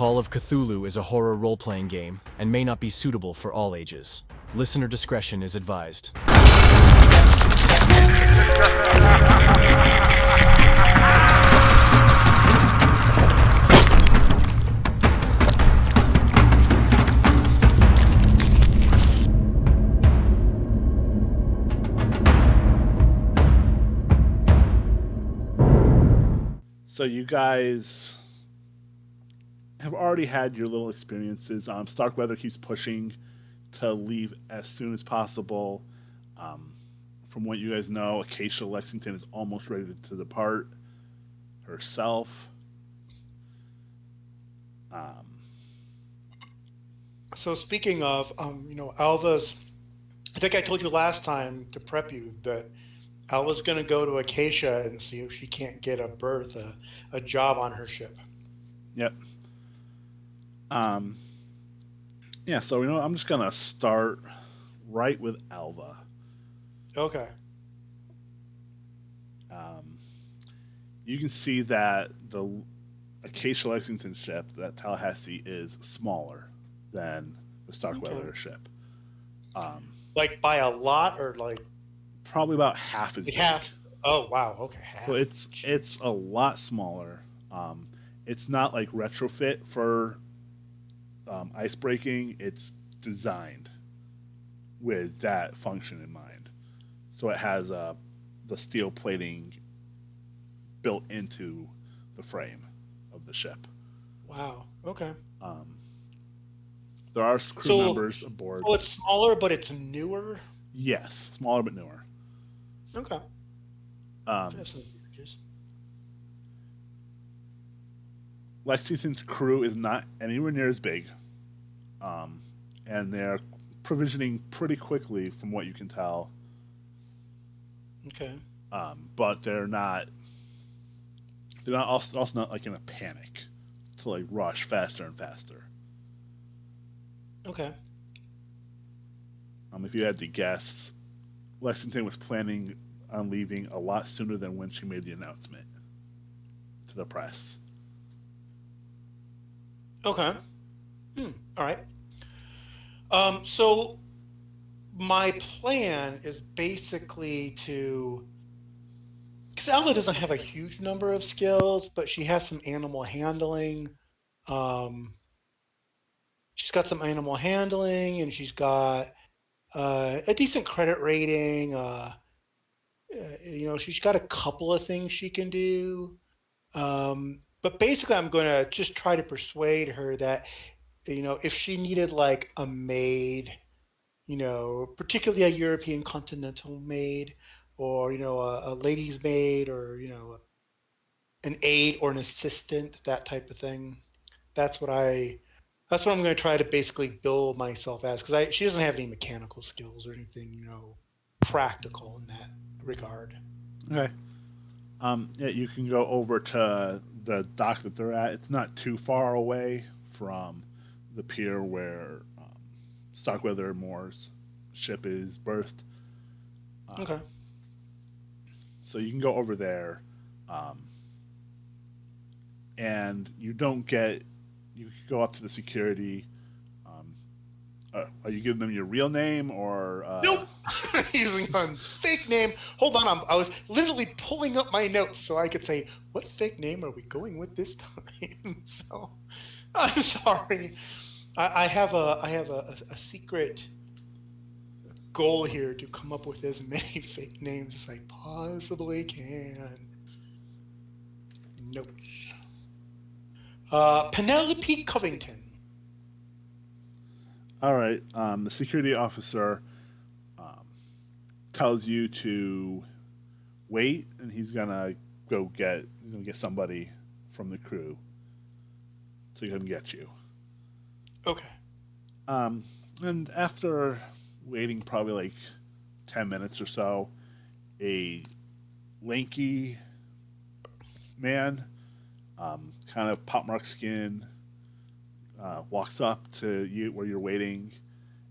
Call of Cthulhu is a horror role-playing game and may not be suitable for all ages. Listener discretion is advised. So you guys have already had your little experiences. Starkweather keeps pushing to leave as soon as possible. From what you guys know, Acacia Lexington is almost ready to depart herself. So speaking of, Alva's, I think I told you last time to prep you that Alva's going to go to Acacia and see if she can't get a berth, a job on her ship. Yep. Yeah, so I'm just gonna start right with Alva. Okay. You can see that the Acacia Lexington ship, that Tallahassee, is smaller than the Starkweather ship. Like by a lot, or like probably about half as big. Half. Oh wow. Okay. Half. So it's a lot smaller. It's not like retrofit for ice breaking. It's designed with that function in mind. So it has the steel plating built into the frame of the ship. Wow. Okay. There are crew members aboard. Oh, it's smaller, but it's newer. Yes, smaller but newer. Okay. Lexington's crew is not anywhere near as big, and they're provisioning pretty quickly, from what you can tell. Okay. But they're not. They're not also not like in a panic to like rush faster and faster. Okay. If you had to guess, Lexington was planning on leaving a lot sooner than when she made the announcement to the press. Okay. All right. So my plan is basically to, because Alva doesn't have a huge number of skills, but she has some animal handling. She's got some animal handling, and she's got a decent credit rating. She's got a couple of things she can do. But basically, I'm going to just try to persuade her that, if she needed like a maid, particularly a European continental maid, or, a lady's maid, or, an aide or an assistant, that type of thing. That's what I'm going to try to basically build myself as, because she doesn't have any mechanical skills or anything, practical in that regard. Okay. Yeah, you can go over to the dock that they're at. It's not too far away from the pier where Starkweather Moore's ship is berthed. Okay. So you can go over there, and you can go up to the security. Are you giving them your real name or? Nope. Using a fake name. Hold on, I was literally pulling up my notes so I could say, what fake name are we going with this time? So, I'm sorry. I have a secret goal here to come up with as many fake names as I possibly can. Notes. Penelope Covington. All right. The security officer tells you to wait, and he's gonna get somebody from the crew to come get you. Okay. And after waiting probably like 10 minutes or so, a lanky man, kind of pockmarked skin, walks up to you where you're waiting,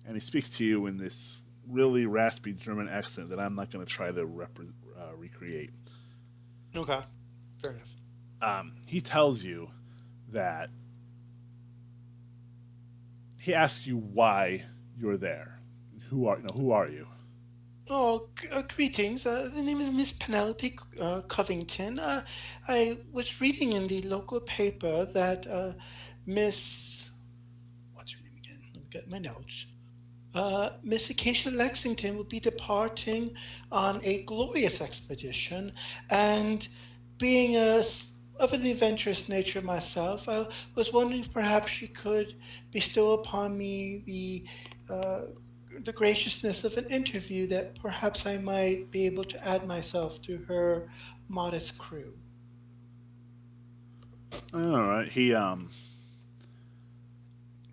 and he speaks to you in this really raspy German accent that I'm not going to try to recreate. Okay, fair enough. He tells you that he asks you why you're there. Who are you? Oh, greetings. The name is Miss Penelope Covington. I was reading in the local paper that Miss, what's her name again? Let me get my notes. Miss Acacia Lexington will be departing on a glorious expedition, and being of an adventurous nature myself, I was wondering if perhaps she could bestow upon me the graciousness of an interview that perhaps I might be able to add myself to her modest crew. All right. He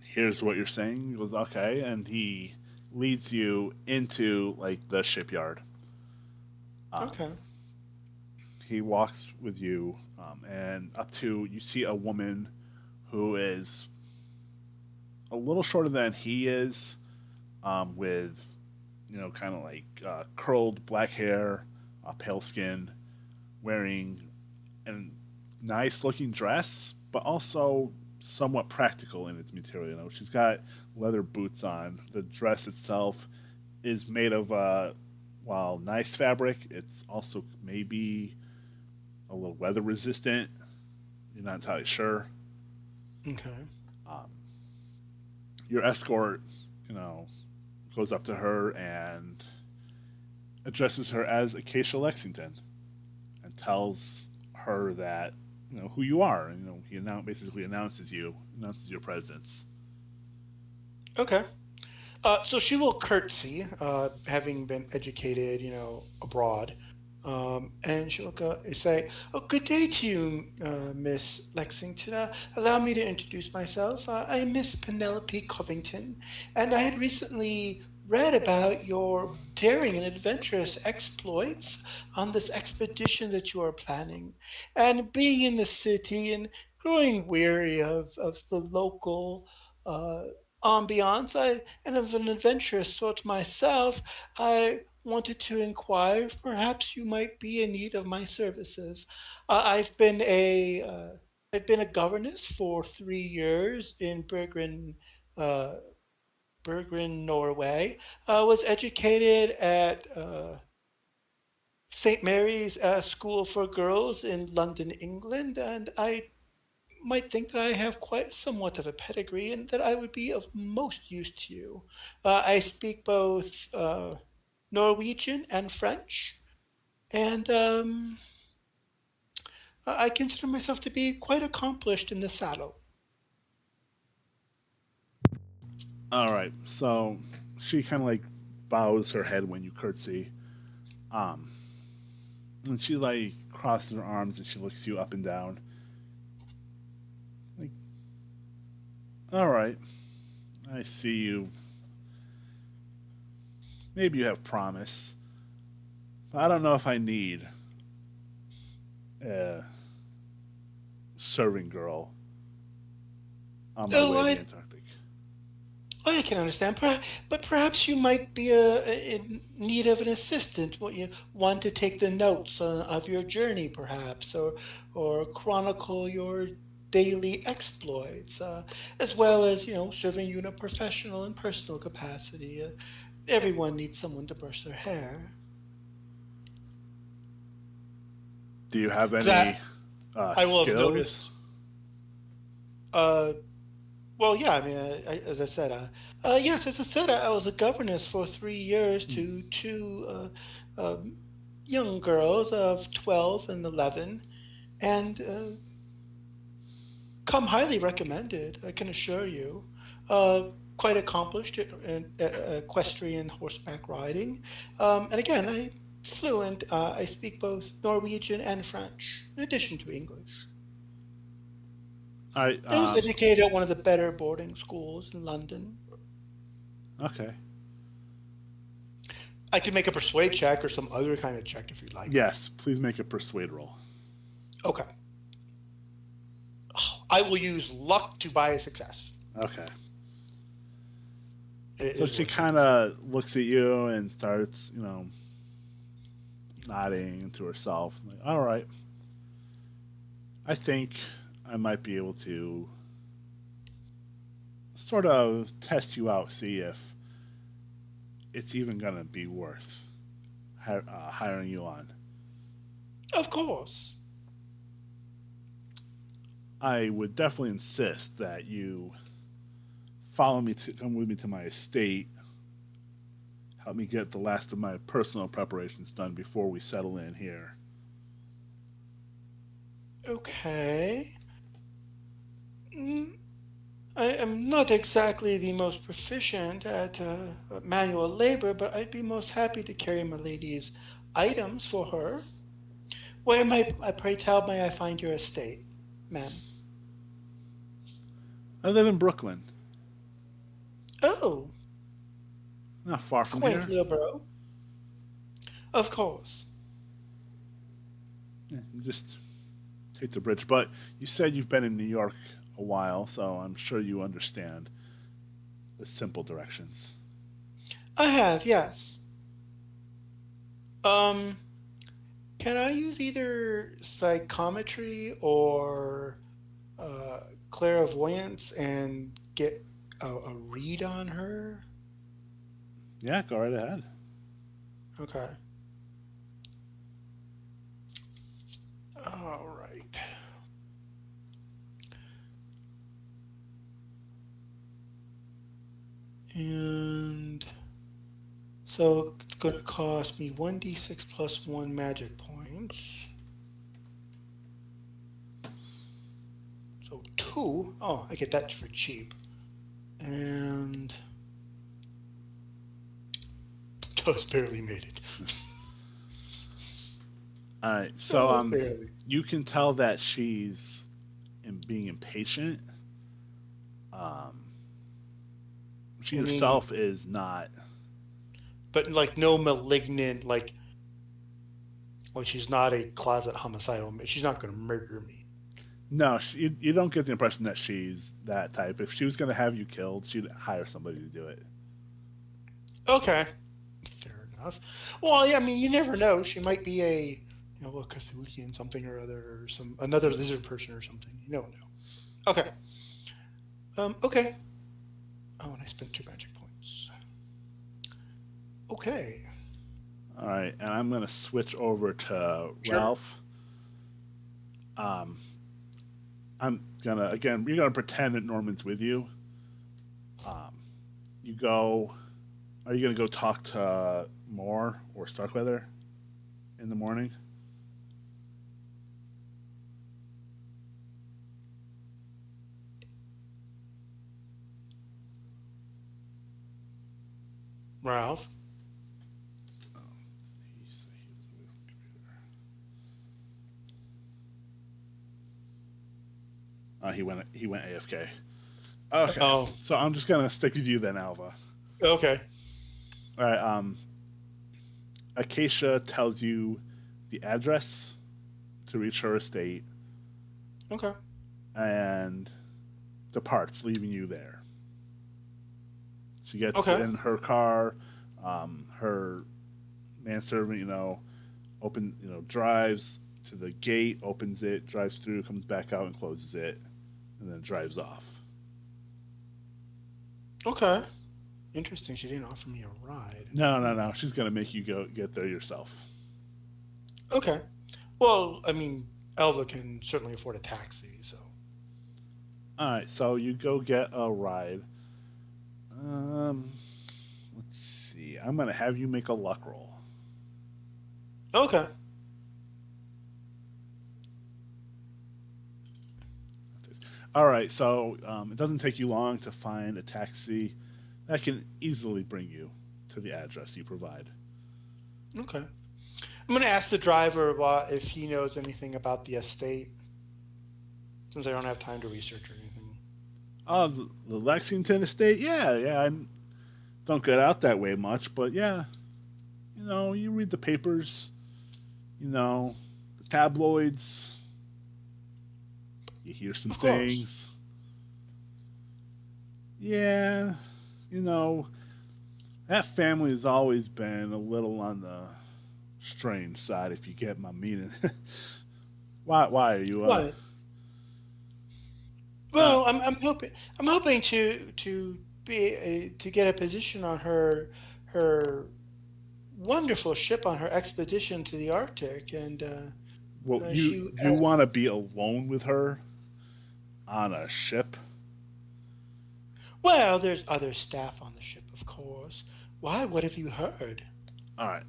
hears what you're saying. He goes, okay, and he leads you into like the shipyard. Um, Okay. he walks with you, and up to you see a woman who is a little shorter than he is, with kind of like curled black hair, pale skin, wearing a nice looking dress, but also somewhat practical in its material. She's got leather boots on. The dress itself is made of while nice fabric, it's also maybe a little weather resistant. You're not entirely sure. Okay. Um, your escort, you know, goes up to her and addresses her as Acacia Lexington and tells her that who you are. And, he basically announces your presence. Okay. So she will curtsy, having been educated, abroad. And she will go say, "Oh, good day to you, Miss Lexington. Allow me to introduce myself. I'm Miss Penelope Covington, and I had recently read about your daring and adventurous exploits on this expedition that you are planning. And being in the city and growing weary of the local uh, ambiance, and of an adventurous sort myself, I wanted to inquire if perhaps you might be in need of my services. I've been a governess for 3 years in uh, Bergen, Norway. I was educated at St. Mary's School for Girls in London, England, and I might think that I have quite somewhat of a pedigree and that I would be of most use to you. I speak both Norwegian and French, and I consider myself to be quite accomplished in the saddle. All right. So she kind of like bows her head when you curtsy. Um, and she like crosses her arms and she looks you up and down. Like, all right, I see you. Maybe you have promise. But I don't know if I need a serving girl on my Oh, way to the Antarctic. I can understand, but perhaps you might be in need of an assistant. What you want to take the notes of your journey, perhaps, or chronicle your daily exploits, as well as serving you in a professional and personal capacity. Everyone needs someone to brush their hair. Do you have any That I will have skills? noticed. Uh, Well, yeah, I mean, as I said, yes, as I said, I was a governess for 3 years Hmm. to two young girls of 12 and 11, and come highly recommended, I can assure you. Quite accomplished at equestrian horseback riding. And again, I fluent. I speak both Norwegian and French, in addition to English. I I was educated at one of the better boarding schools in London. okay. I could make a persuade check or some other kind of check if you'd like. Yes, please make a persuade roll. Okay. I will use luck to buy a success. Okay. It So is she worth it. kind of looks at you and starts, nodding to herself. Like, all right. I think I might be able to sort of test you out, see if it's even going to be worth hiring you on. Of course. I would definitely insist that you come with me to my estate, help me get the last of my personal preparations done before we settle in here. Okay. I am not exactly the most proficient at manual labor, but I'd be most happy to carry my lady's items for her. Where pray tell, may I find your estate, ma'am? I live in Brooklyn, Oh, not far from quaint here. little bro. Of course. Yeah, you just take the bridge. But you said you've been in New York a while, so I'm sure you understand the simple directions. I have, yes. Um, can I use either psychometry or uh, clairvoyance and get a read on her? Yeah, go right ahead. Okay. All right. And so it's going to cost me 1d6 plus 1 magic points. So 2. Oh, I get that for cheap. And just barely made it. All right, so Barely. you can tell that she's being impatient. She Any, herself is not. but like no malignant, like she's not a closet homicidal. She's not going to murder me. No, you don't get the impression that she's that type. If she was going to have you killed, she'd hire somebody to do it. Okay, fair enough. Well, yeah, I mean, you never know. She might be a a Cthulhian something or other, or another lizard person or something. You don't know. Okay. Okay. Oh, and I spent 2 magic points. Okay. All right, and I'm going to switch over to Sure. Ralph. Um, I'm gonna again. You're gonna pretend that Norman's with you. You go. Are you gonna go talk to Moore or Starkweather in the morning? Ralph. Oh, he was away from the computer. He went AFK. Okay, Oh, so I'm just gonna stick with you then, Alva. okay. All right. Acacia tells you the address to reach her estate Okay. and departs, leaving you there. She gets Okay. in her car. Her manservant, drives to the gate, opens it, drives through, comes back out and closes it, and then drives off. Okay. Interesting. She didn't offer me a ride. No. She's gonna make you go get there yourself. Okay. Well, I mean, Alva can certainly afford a taxi, so. All right, so you go get a ride. Let's see. I'm gonna have you make a luck roll. Okay. All right, so it doesn't take you long to find a taxi that can easily bring you to the address you provide. Okay. I'm going to ask the driver if he knows anything about the estate, since I don't have time to research or anything. The Lexington estate, yeah. I don't get out that way much, but yeah, you read the papers, the tabloids, you hear some Of course. things. Yeah, that family has always been a little on the strange side, if you get my meaning. Why are you? What? Well, I'm hoping to be to get a position on her wonderful ship on her expedition to the Arctic, and Well, she. you want to be alone with her on a ship? Well, there's other staff on the ship, of course. Why? What have you heard? All right.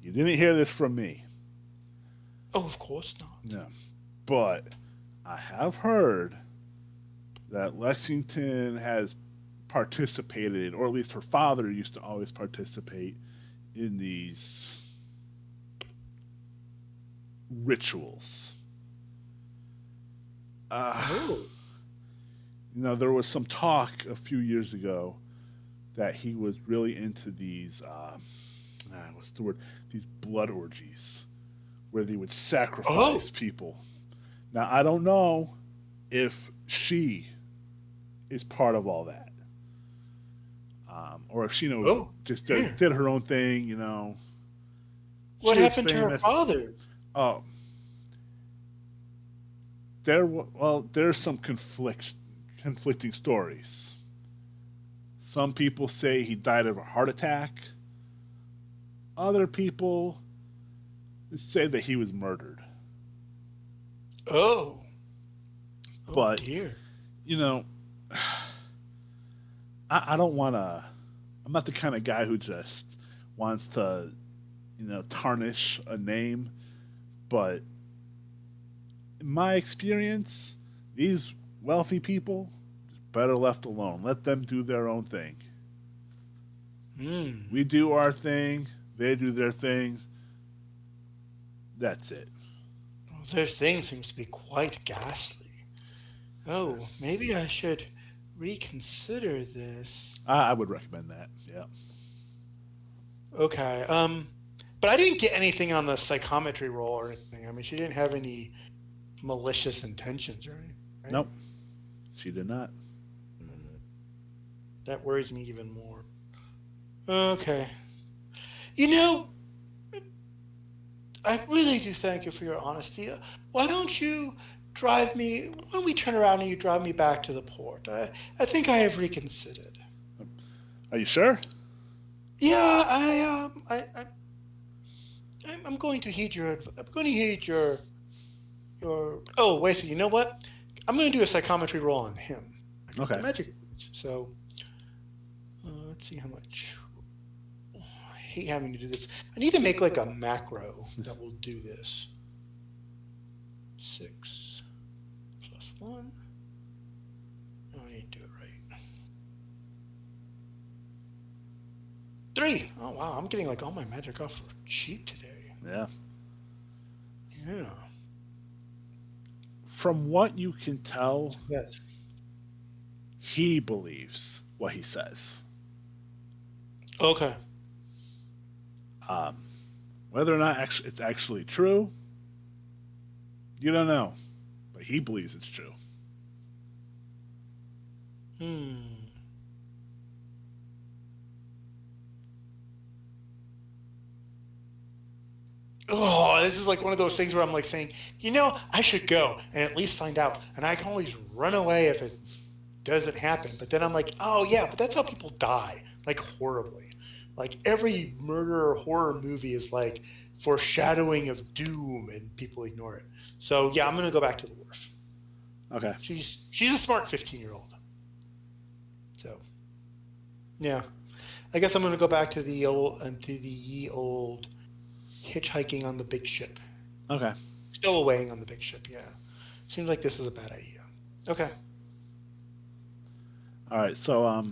You didn't hear this from me. Oh, of course not. No. But I have heard that Lexington has participated, or at least her father used to always participate in these rituals. Oh, There was some talk a few years ago that he was really into these, what's the word? These blood orgies, where they would sacrifice people. Now, I don't know if she is part of all that, or if she just did her own thing. What She is happened to her famous. father? Oh, there's some conflicting stories. Some people say he died of a heart attack. Other people say that he was murdered. Oh, oh But dear. you know, I don't want to. I'm not the kind of guy who just wants to, tarnish a name. But in my experience, these wealthy people just better left alone. Let them do their own thing. Hmm. We do our thing. They do their things. That's it. Well, their thing seems to be quite ghastly. Oh, maybe I should reconsider this. I would recommend that. Yeah. Okay. But I didn't get anything on the psychometry roll or anything. I mean, she didn't have any malicious intentions or anything, right? Nope. She did not. That worries me even more. Okay. You know, I really do thank you for your honesty. Why don't you drive me? Why don't we turn around and you drive me back to the port? I think I have reconsidered. Are you sure? Yeah, I'm going to heed your. I'm going to heed your. Oh, wait. So you know what? I'm going to do a psychometry roll on him. I got Okay. the magic. So let's see how much. Oh, I hate having to do this. I need to make like a macro that will do this. 6 plus 1. No, I didn't do it right. 3. Oh wow, I'm getting like all my magic off for cheap today. Yeah. Yeah. From what you can tell, Yes. he believes what he says. Okay. Whether or not it's actually true, you don't know. But he believes it's true. Hmm. Oh, this is like one of those things where I'm like saying, I should go and at least find out. And I can always run away if it doesn't happen. But then I'm like, oh, yeah, but that's how people die, like horribly. Like every murder or horror movie is like foreshadowing of doom and people ignore it. So, yeah, I'm going to go back to the wharf. Okay. She's a smart 15-year-old. So, yeah. I guess I'm going to go back to the ye old hitchhiking on the big ship. Okay. Stowawaying on the big ship, yeah. Seems like this is a bad idea. Okay. All right. So,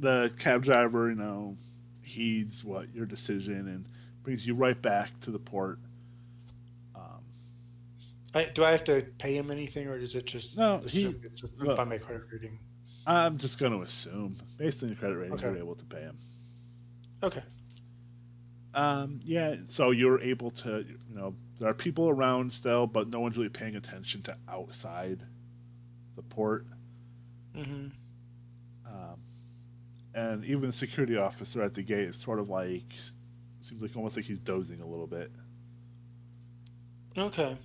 the cab driver, heeds what your decision and brings you right back to the port. Do I have to pay him anything, or is it just No, assume it's just by my credit rating? I'm just going to assume, based on your credit rating, Okay. you're able to pay him. Okay. Yeah, so you're able to, there are people around still, but no one's really paying attention to outside the port. Mm-hmm. And even the security officer at the gate is sort of like, seems like almost like he's dozing a little bit. Okay.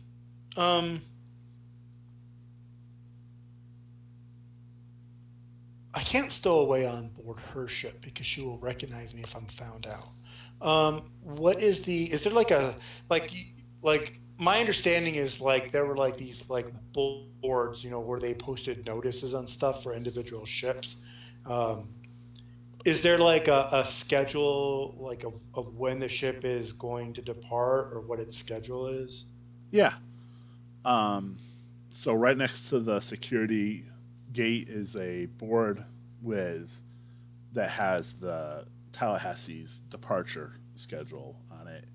can't stow away on board her ship because she will recognize me if I'm found out. What is is there like like, like my understanding is like there were like these like boards, where they posted notices on stuff for individual ships. Um, is there like a schedule like of when the ship is going to depart or what its schedule is? Yeah. Um, so right next to the security gate is a board with that has the Tallahassee's departure schedule on it.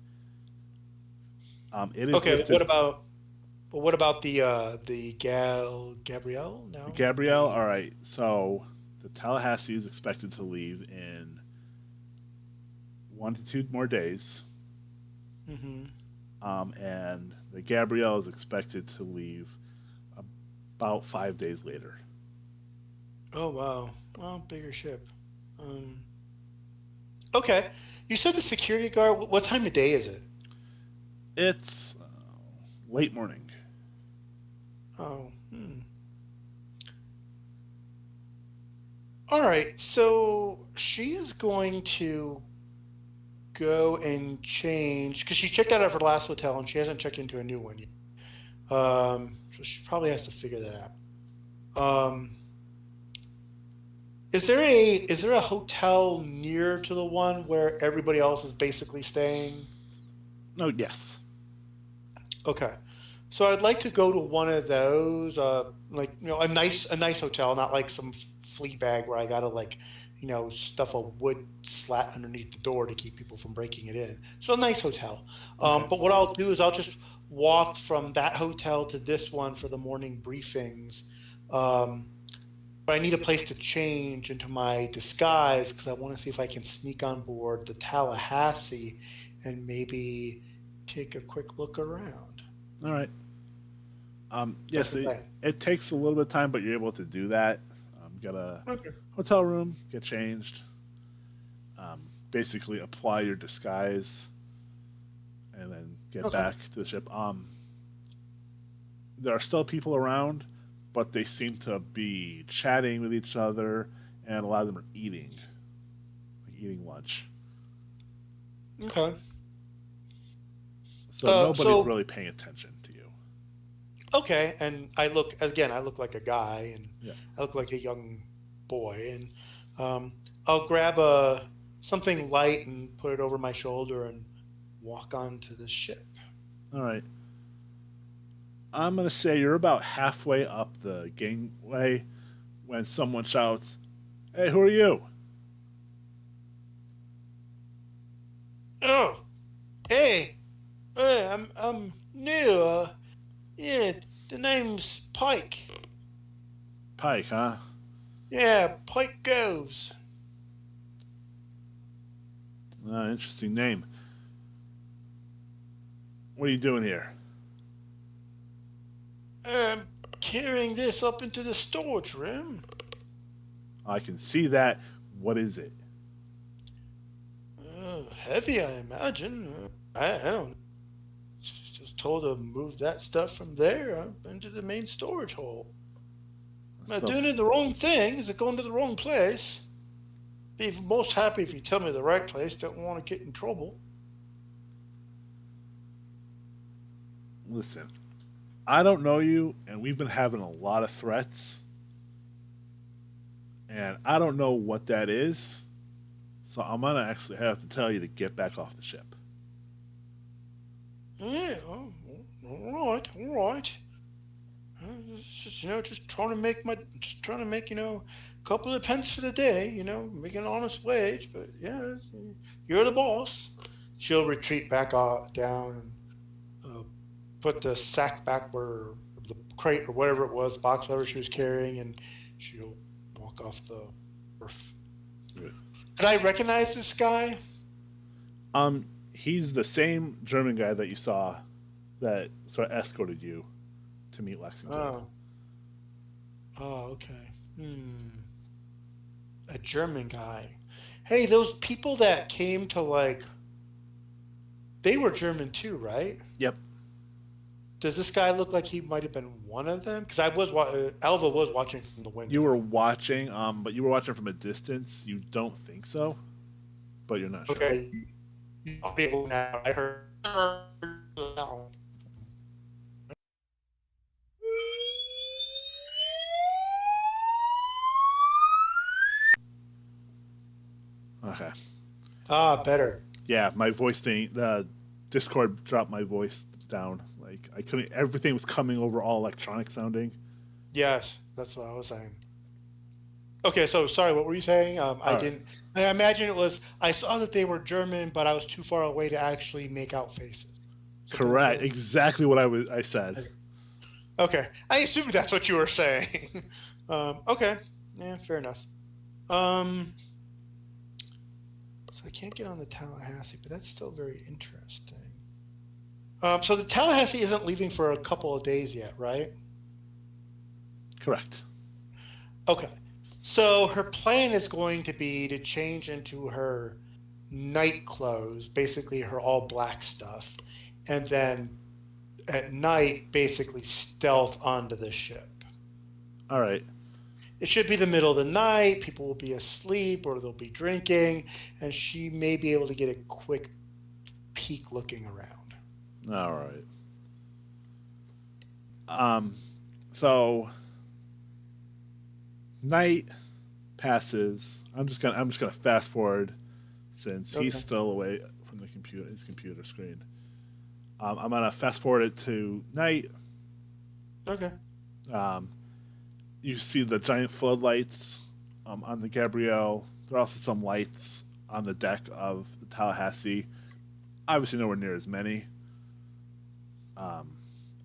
It is Okay, listed. what about the Gabrielle? No, Gabrielle, the all right. So the Tallahassee is expected to leave in 1 to 2 more days, hmm and the Gabrielle is expected to leave about 5 days later. Oh wow, well, bigger ship. Um, okay, you said the security guard. What time of day is it? It's late morning. Oh, all right. So she is going to go and change because she checked out of her last hotel and she hasn't checked into a new one yet. So she probably has to figure that out. Is there a hotel near to the one where everybody else is basically staying? No, yes. Okay. So I'd like to go to one of those, like a nice hotel, not like some flea bag where I gotta like, stuff a wood slat underneath the door to keep people from breaking it in. So a nice hotel. Okay. But what I'll do is I'll just walk from that hotel to this one for the morning briefings. Um, but I need a place to change into my disguise because I want to see if I can sneak on board the Tallahassee and maybe take a quick look around. All right. That's Yes, the plan. it takes a little bit of time, but you're able to do that. Get a Okay. hotel room, get changed, basically apply your disguise, and then get Okay. back to the ship. There are still people around, but they seem to be chatting with each other, and a lot of them are eating lunch. Okay. So nobody's So really paying attention to you. okay, and I look like a guy, and Yeah. I look like a young boy, and I'll grab a something light and put it over my shoulder and walk onto the ship. All right. I'm gonna say you're about halfway up the gangway when someone shouts, "Hey, who are you?" Oh, hey, hey, I'm new. Yeah, the name's Pike. Pike, huh? Yeah, Pike Goes. Interesting name. What are you doing here? I'm carrying this up into the storage room. I can see that. What is it? Heavy, I imagine. I don't. Just told to move that stuff from there into the main storage hole. Am I Stuff. doing it the wrong thing? Is it going to the wrong place? Be most happy if you tell me the right place. Don't want to get in trouble. Listen, I don't know you, and we've been having a lot of threats, and I don't know what that is. So I'm gonna actually have to tell you to get back off the ship. Yeah, all right, all right. Just just trying to make, a couple of pence for the day, make an honest wage. But yeah, you're the boss. She'll retreat back down and put the sack back where the crate or whatever it was, box, whatever she was carrying, and she'll walk off the roof. Good. Did I recognize this guy? He's the same German guy that you saw that sort of escorted you to meet Lexington. Oh, oh, okay. A German guy. Hey, those people that came to they were German too, right? Yep. Does this guy look like he might have been one of them? Because Alva was watching from the window. You were watching, but you were watching from a distance. You don't think so, but you're not sure. Okay. I'll be able now. I heard. Okay. Better. Yeah, my voice thing. The Discord dropped my voice down. Like I couldn't. Everything was coming over all electronic sounding. Yes, that's what I was saying. Okay, so sorry, what were you saying? I didn't. I imagine it was. I saw that they were German, but I was too far away to actually make out faces. Correct. Exactly what I said. Okay, I assumed that's what you were saying. Okay, yeah, fair enough. So I can't get on the Tallahassee, but that's still very interesting. So the Tallahassee isn't leaving for a couple of days yet, right? Correct. Okay. So her plan is going to be to change into her night clothes, basically her all black stuff, and then at night basically stealth onto the ship. All right. It should be the middle of the night, people will be asleep or they'll be drinking, and she may be able to get a quick peek looking around. All right. So night passes. I'm just gonna fast forward since he's still away from his computer screen. I'm gonna fast forward it to night. Okay. You see the giant floodlights on the Gabrielle. There are also some lights on the deck of the Tallahassee. Obviously, nowhere near as many.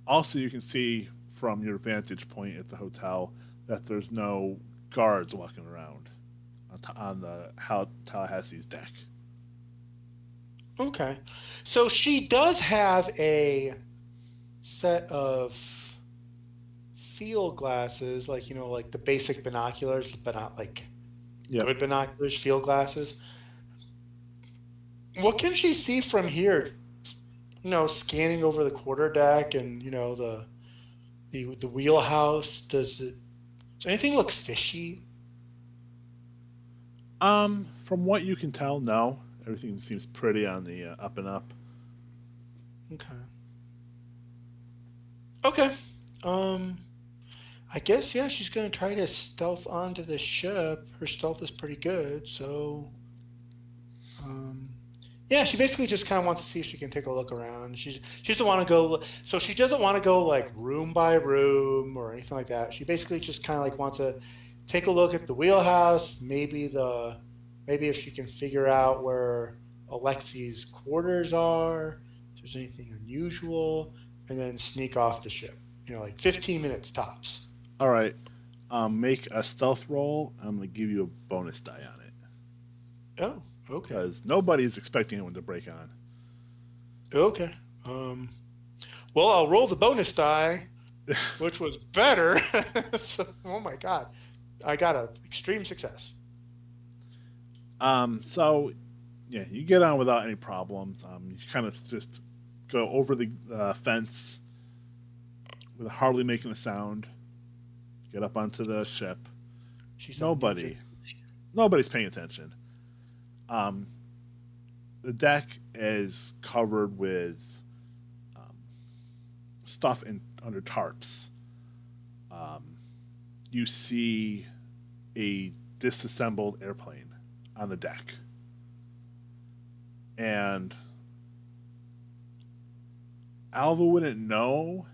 Also, you can see from your vantage point at the hotel that there's no guards walking around on the Tallahassee's deck. Okay. So she does have a set of field glasses, like, like the basic binoculars, but not like good binoculars, field glasses. What can she see from here? Scanning over the quarterdeck and, the wheelhouse. Does anything look fishy? From what you can tell, no. Everything seems pretty on the up and up. Okay. I guess, yeah, she's going to try to stealth onto the ship. Her stealth is pretty good, so... yeah, she basically just kind of wants to see if she can take a look around. She doesn't want to go... So she doesn't want to go, like, room by room or anything like that. She basically just kind of, like, wants to take a look at the wheelhouse, maybe if she can figure out where Alexi's quarters are, if there's anything unusual, and then sneak off the ship. Like 15 minutes tops. All right. Make a stealth roll. I'm going to give you a bonus die on it. Oh, okay. Because nobody's expecting anyone to break on. Okay. Well, I'll roll the bonus die, which was better. So, oh my God. I got an extreme success. So, yeah, you get on without any problems. You kind of just go over the fence with hardly making a sound. Get up onto the ship. Nobody's paying attention. The deck is covered with stuff under tarps. You see a disassembled airplane on the deck. And Alva wouldn't know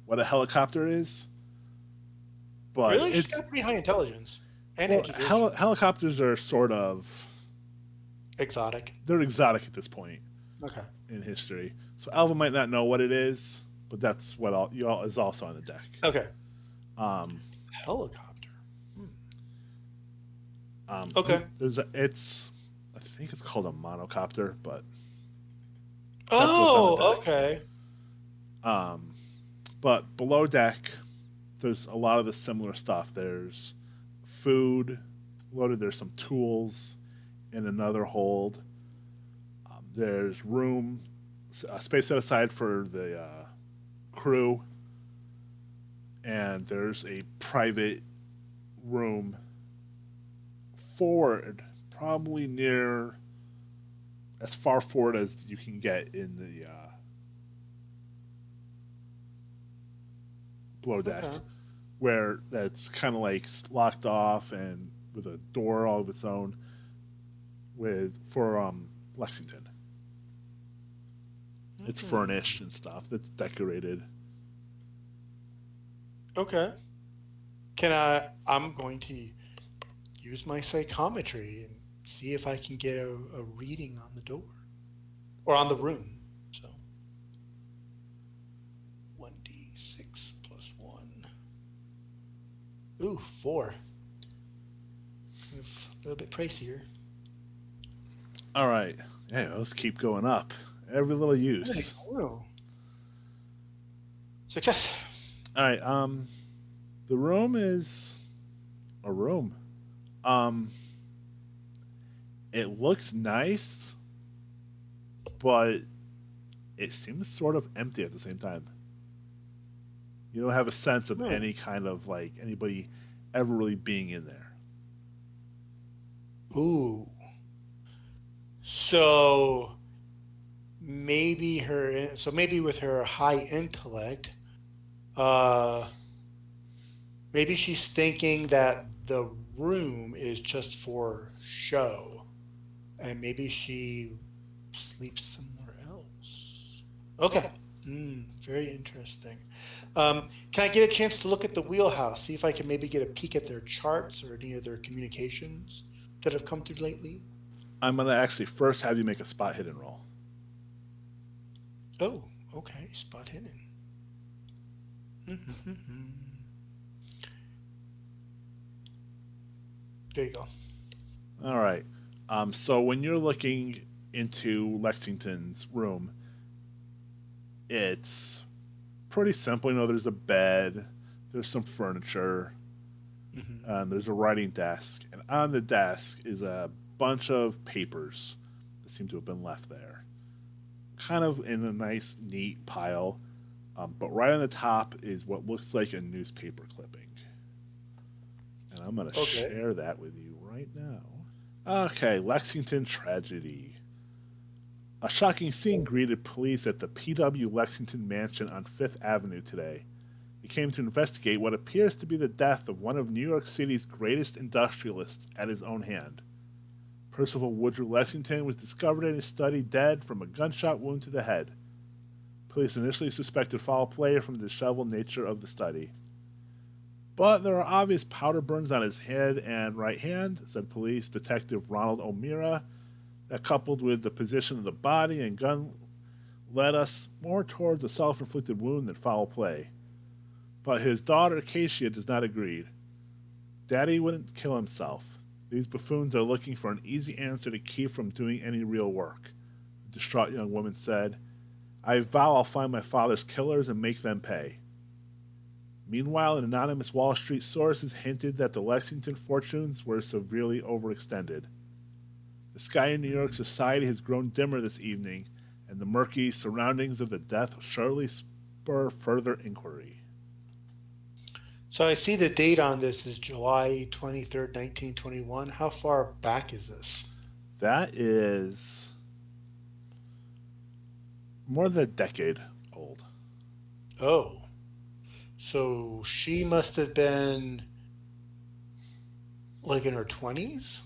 what a helicopter is. But really? She's got pretty high intelligence and education. Helicopters are sort of... exotic. They're exotic at this point in history. So Alva might not know what it is, but that's what is also on the deck. Okay. Helicopter. Okay. I think it's called a monocopter, but okay. But below deck, there's a lot of the similar stuff. There's food loaded. There's some tools in another hold. There's space set aside for the crew, and there's a private room forward, probably near as far forward as you can get in the below deck, where that's kind of like locked off and with a door all of its own, for Lexington. It's furnished and stuff. It's decorated. Okay. I'm going to use my psychometry and see if I can get a reading on the door or on the room. So 1d6 plus 1. Ooh, 4. A little bit pricier. All right. Yeah, let's keep going up. Every little use. Success. All right. The room is a room. It looks nice, but it seems sort of empty at the same time. You don't have a sense of any kind of like anybody ever really being in there. Ooh. So maybe with her high intellect, maybe she's thinking that the room is just for show, and maybe she sleeps somewhere else. Okay. Very interesting. Can I get a chance to look at the wheelhouse, see if I can maybe get a peek at their charts or any of their communications that have come through lately? I'm going to actually first have you make a spot hidden roll. Oh, okay. Spot hidden. There you go. All right. So when you're looking into Lexington's room, it's pretty simple. You know, there's a bed, there's some furniture, there's a writing desk, and on the desk is a bunch of papers that seem to have been left there, kind of in a nice, neat pile. But right on the top is what looks like a newspaper clipping. And I'm going to share that with you right now. Okay, Lexington tragedy. A shocking scene greeted police at the PW Lexington mansion on 5th Avenue today. It came to investigate what appears to be the death of one of New York City's greatest industrialists at his own hand. Percival Woodrow Lexington was discovered in his study dead from a gunshot wound to the head. Police initially suspected foul play from the disheveled nature of the study. But there are obvious powder burns on his head and right hand, said police detective Ronald O'Meara. That, coupled with the position of the body and gun, led us more towards a self-inflicted wound than foul play. But his daughter, Acacia, does not agree. Daddy wouldn't kill himself. These buffoons are looking for an easy answer to keep from doing any real work, the distraught young woman said. I vow I'll find my father's killers and make them pay. Meanwhile, an anonymous Wall Street source has hinted that the Lexington fortunes were severely overextended. The sky in New York society has grown dimmer this evening, and the murky surroundings of the death will surely spur further inquiry. So I see the date on this is July 23rd, 1921. How far back is this? That is more than a decade old. Oh. So she must have been like in her 20s?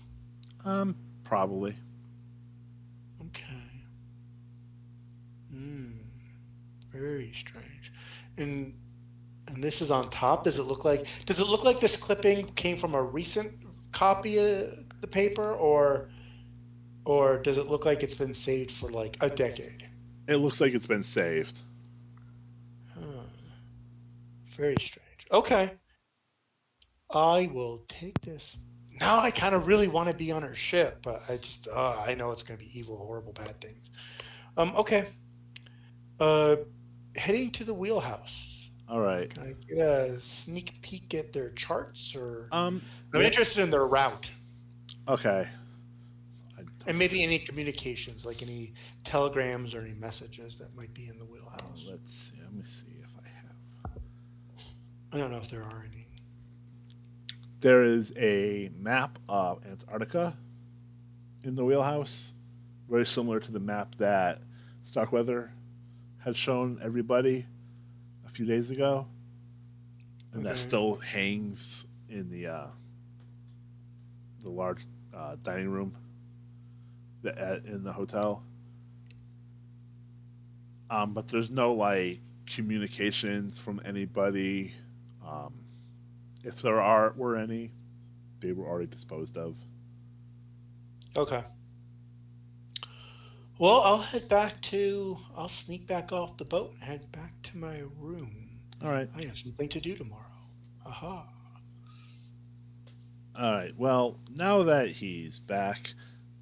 Probably. Okay. Very strange. And this is on top. Does it look like this clipping came from a recent copy of the paper, or does it look like it's been saved for like a decade? It looks like it's been saved. Very strange. Okay. I will take this. Now I kind of really want to be on her ship, but I know it's going to be evil, horrible, bad things. Okay. Heading to the wheelhouse. All right. Can I get a sneak peek at their charts, or I'm yeah. interested in their route. Okay. And maybe any communications, like any telegrams or any messages that might be in the wheelhouse. Let's see. Let me see if I I don't know if there are any. There is a map of Antarctica in the wheelhouse, very similar to the map that Starkweather had shown everybody a few days ago, and that Okay. still hangs in the large dining room in the hotel. But there's no like communications from anybody. Um, if there were any, they were already disposed of. Okay. Well, I'll sneak back off the boat and head back to my room. All right. I have something to do tomorrow. Aha. All right. Well, now that he's back,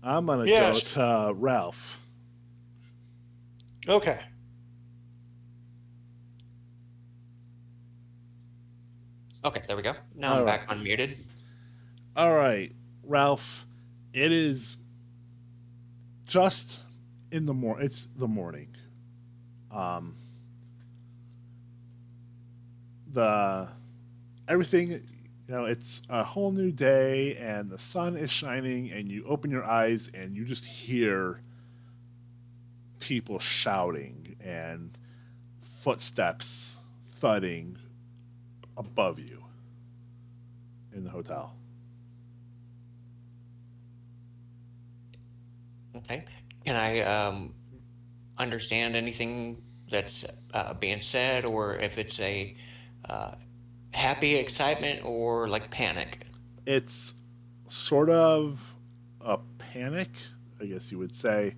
I'm gonna go Yes. to Ralph. Okay. Okay, there we go. Now All I'm right. back unmuted. All right, Ralph. It is just in the morning. It's the morning. Um, the everything, it's a whole new day, and the sun is shining, and you open your eyes, and you just hear people shouting and footsteps thudding above you in the hotel. Okay. Can I understand anything that's being said, or if it's a uh, happy excitement or like panic? It's sort of a panic, I guess you would say.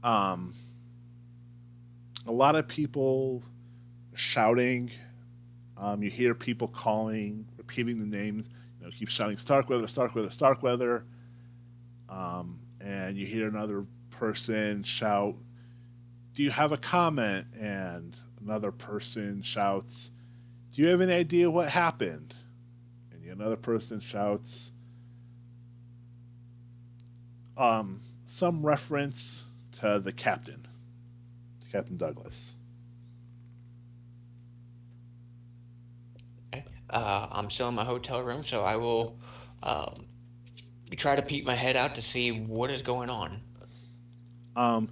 Um, a lot of people shouting. You hear people calling, repeating the names. Keep shouting Starkweather, Starkweather, Starkweather. And you hear another person shout, "Do you have a comment?" And another person shouts, "Do you have any idea what happened?" And another person shouts, some reference to the captain, to Captain Douglas. Okay. I'm still in my hotel room, so I will um, try to peek my head out to see what is going on. Um,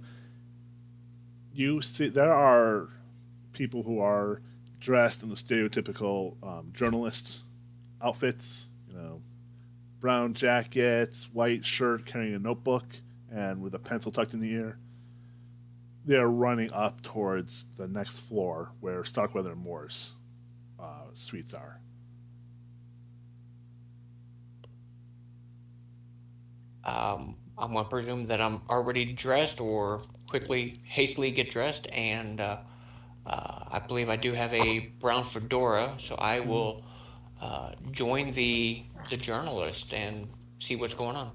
you see, there are people who are dressed in the stereotypical journalist outfits. Brown jackets, white shirt, carrying a notebook, and with a pencil tucked in the ear. They are running up towards the next floor where Starkweather and Moore's suites are. I'm going to presume that I'm already dressed or quickly, hastily get dressed, and I believe I do have a brown fedora, so I will join the journalist and see what's going on.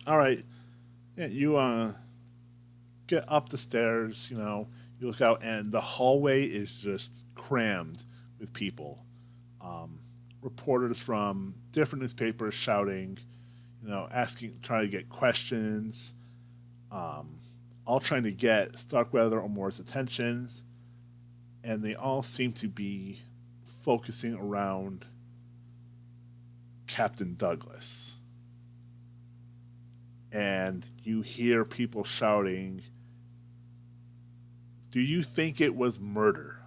All right, yeah, you get up the stairs. You look out, and the hallway is just crammed with people. Um, Reporters from different newspapers shouting, asking, trying to get questions, um, all trying to get Starkweather or Moore's attention, and they all seem to be focusing around Captain Douglas. And you hear people shouting, "Do you think it was murder?"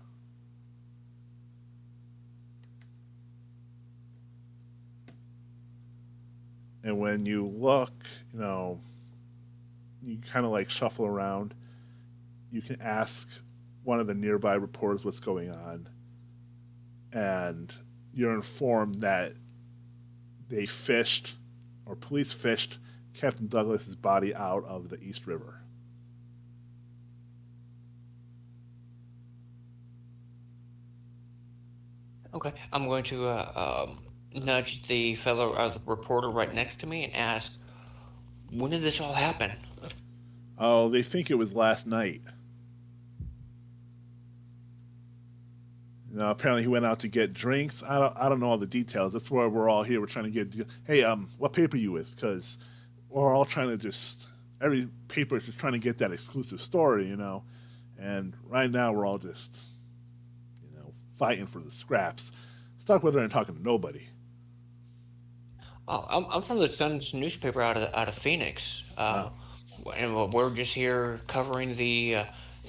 And when you look, you kind of like shuffle around. You can ask one of the nearby reporters what's going on, and you're informed that they fished, or police fished, Captain Douglas's body out of the East River. Okay, I'm going to nudge the fellow, the reporter right next to me and ask, when did this all happen? Oh, they think it was last night. Apparently he went out to get drinks. I don't know all the details. That's why we're all here. We're trying to Hey, what paper you with? Because we're all trying to every paper is just trying to get that exclusive story. And right now we're all just, fighting for the scraps. Starkweather ain't talking to nobody. Oh, I'm from the Sun's newspaper out of Phoenix, Oh. and we're just here covering the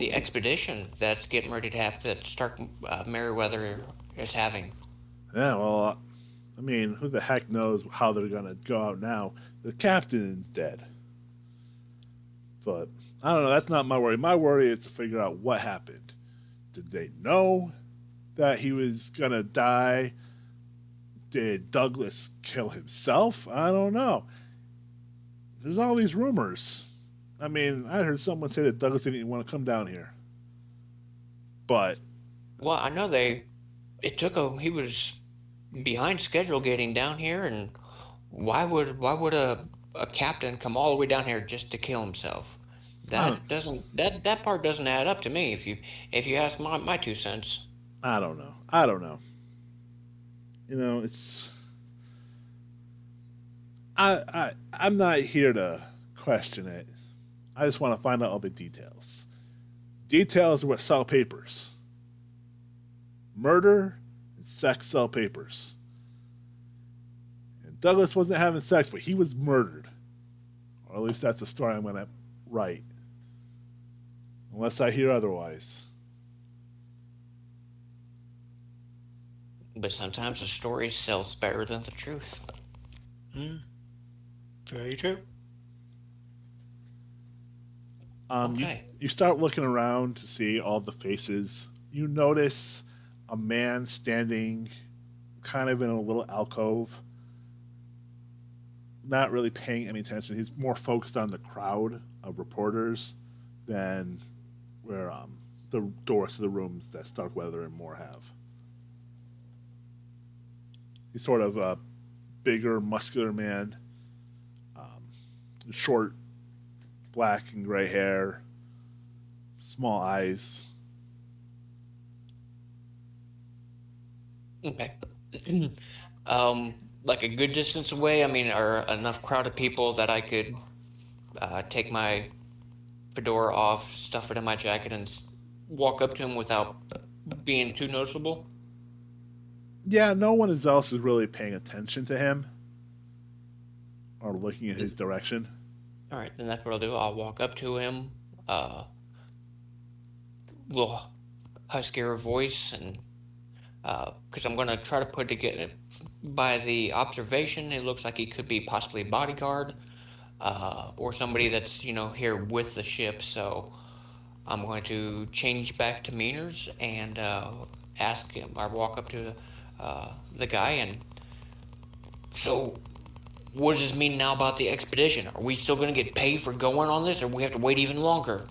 expedition that's getting ready to happen that Stark Merriweather is having. Yeah, well, I mean, who the heck knows how they're gonna go out now? The captain's dead. But I don't know. That's not my worry. My worry is to figure out what happened. Did they know that he was gonna die? Did Douglas kill himself? I don't know. There's all these rumors. I mean, I heard someone say that Douglas didn't even want to come down here. But Well, I know it took he was behind schedule getting down here, and why would a captain come all the way down here just to kill himself? I don't, That part doesn't add up to me if you ask my 2 cents. I don't know. I don't know. You know, it's I'm not here to question it. I just want to find out all the details. Details are what sell papers. Murder and sex sell papers. And Douglas wasn't having sex, but he was murdered. Or at least that's the story I'm going to write. Unless I hear otherwise. But sometimes the story sells better than the truth. Mm, very true. Okay. You start looking around to see all the faces. You notice a man standing kind of in a little alcove, not really paying any attention. He's more focused on the crowd of reporters than where the doors to the rooms that Starkweather and Moore have. He's sort of a bigger, muscular man, short, black and gray hair, small eyes. Okay. Like a good distance away. I mean, are enough crowded people that I could take my fedora off, stuff it in my jacket, and walk up to him without being too noticeable? Yeah, no one else is really paying attention to him or looking in his direction. All right, then that's what I'll do. I'll walk up to him, little huskier voice, and because I'm going to try to put together by the observation, it looks like he could be possibly a bodyguard or somebody that's here with the ship. So I'm going to change back to demeanors and ask him. I walk up to the guy and so. What does this mean now about the expedition? Are we still going to get paid for going on this, or we have to wait even longer?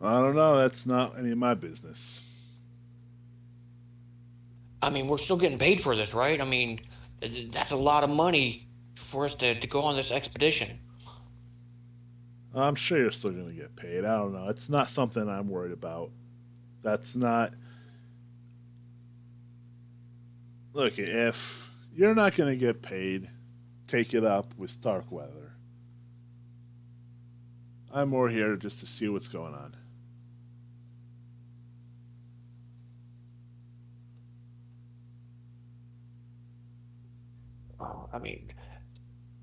I don't know. That's not any of my business. I mean, we're still getting paid for this, right? I mean, that's a lot of money for us to go on this expedition. I'm sure you're still going to get paid. I don't know. It's not something I'm worried about. That's not. Look, if you're not going to get paid, take it up with Starkweather. I'm more here just to see what's going on. I mean,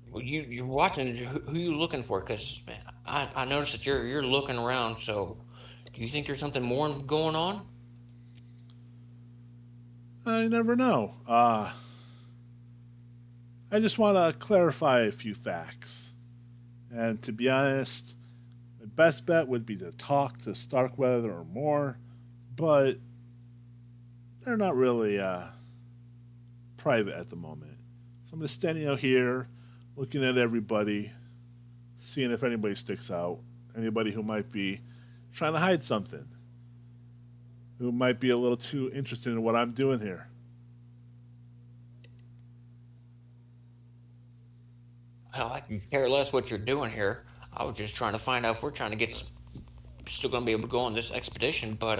well, you're watching. Who you looking for? Because I noticed that you're looking around. So, do you think there's something more going on? I never know. I just want to clarify a few facts. And to be honest, my best bet would be to talk to Starkweather or more, but they're not really private at the moment. So I'm just standing out here, looking at everybody, seeing if anybody sticks out, anybody who might be trying to hide something, who might be a little too interested in what I'm doing here. Hell, I can care less what you're doing here. I was just trying to find out if we're trying to get still going to be able to go on this expedition, but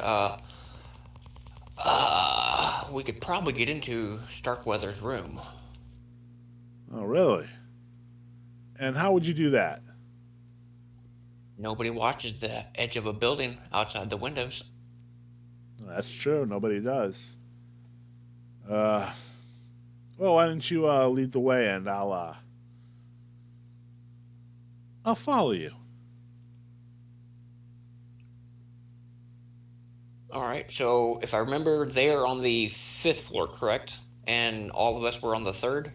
we could probably get into Starkweather's room. Oh, really? And how would you do that? Nobody watches the edge of a building outside the windows. That's true. Nobody does. Uh, well, why don't you lead the way, and I'll follow you. All right. So if I remember, they are on the 5th floor, correct? And all of us were on the third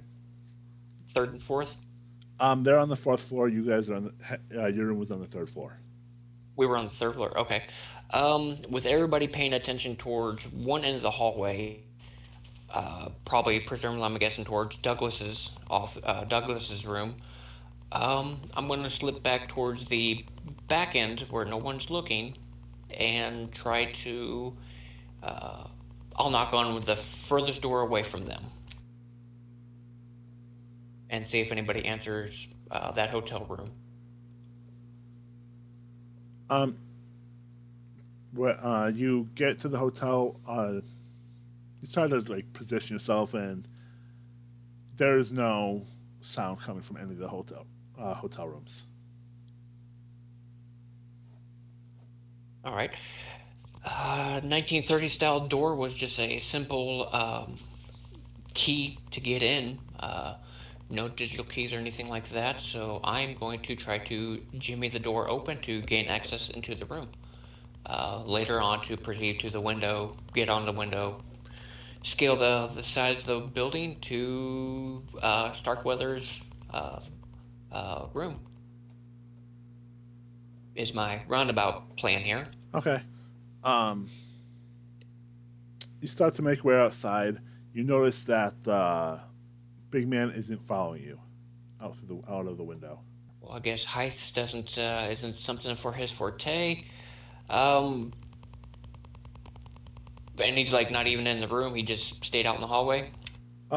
and fourth. They're on the 4th floor. You guys are on your room was on the 3rd floor. We were on the 3rd floor. Okay. With everybody paying attention towards one end of the hallway, probably presumably I'm guessing towards Douglas's room. I'm going to slip back towards the back end where no one's looking, and try to. I'll knock on the furthest door away from them, and see if anybody answers that hotel room. Where you get to the hotel, you start to like position yourself, and there's no sound coming from any of the hotel rooms. All right. 1930 style door was just a simple key to get in. No digital keys or anything like that. So I'm going to try to jimmy the door open to gain access into the room. Later on, to proceed to the window, get on the window, scale the sides of the building to Starkweather's room. Is my roundabout plan here. Okay. Um, you start to make your way outside. You notice that the big man isn't following you out of the window. Well, I guess height isn't something for his forte. And he's like not even in the room. He just stayed out in the hallway.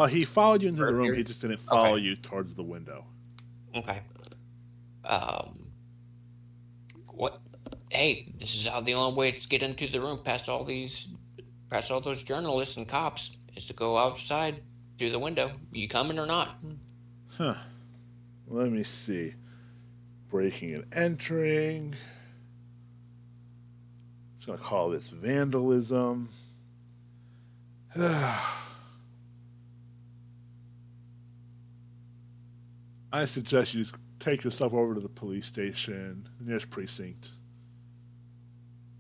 He followed you into the room. Here? He just didn't follow you towards the window. Okay. What? Hey, this is how the only way to get into the room past all those journalists and cops is to go outside through the window. You coming or not? Huh. Let me see. Breaking and entering. I'm just gonna call this vandalism. I suggest you take yourself over to the police station, the nearest precinct.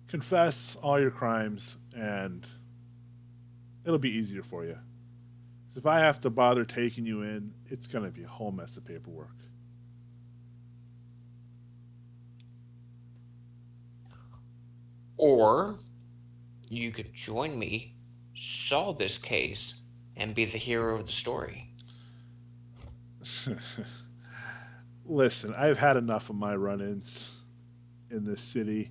Confess all your crimes, and it'll be easier for you. So if I have to bother taking you in, it's going to be a whole mess of paperwork. Or you could join me, solve this case, and be the hero of the story. Listen, I've had enough of my run-ins in this city.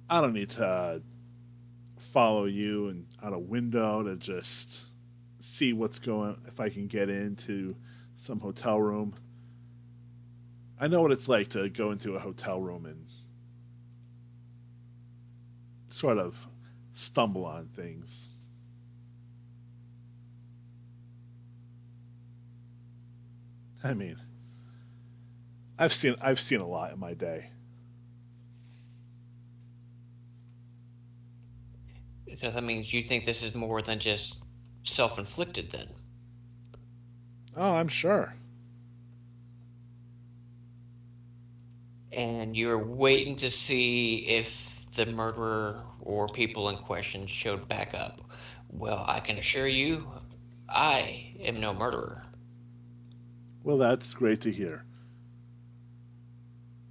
I don't need to follow you and out a window to just see what's going, if I can get into some hotel room. I know what it's like to go into a hotel room and sort of stumble on things. I mean, I've seen a lot in my day. So that means you think this is more than just self-inflicted then? Oh, I'm sure. And you're waiting to see if the murderer or people in question showed back up. Well, I can assure you, I am no murderer. Well, that's great to hear.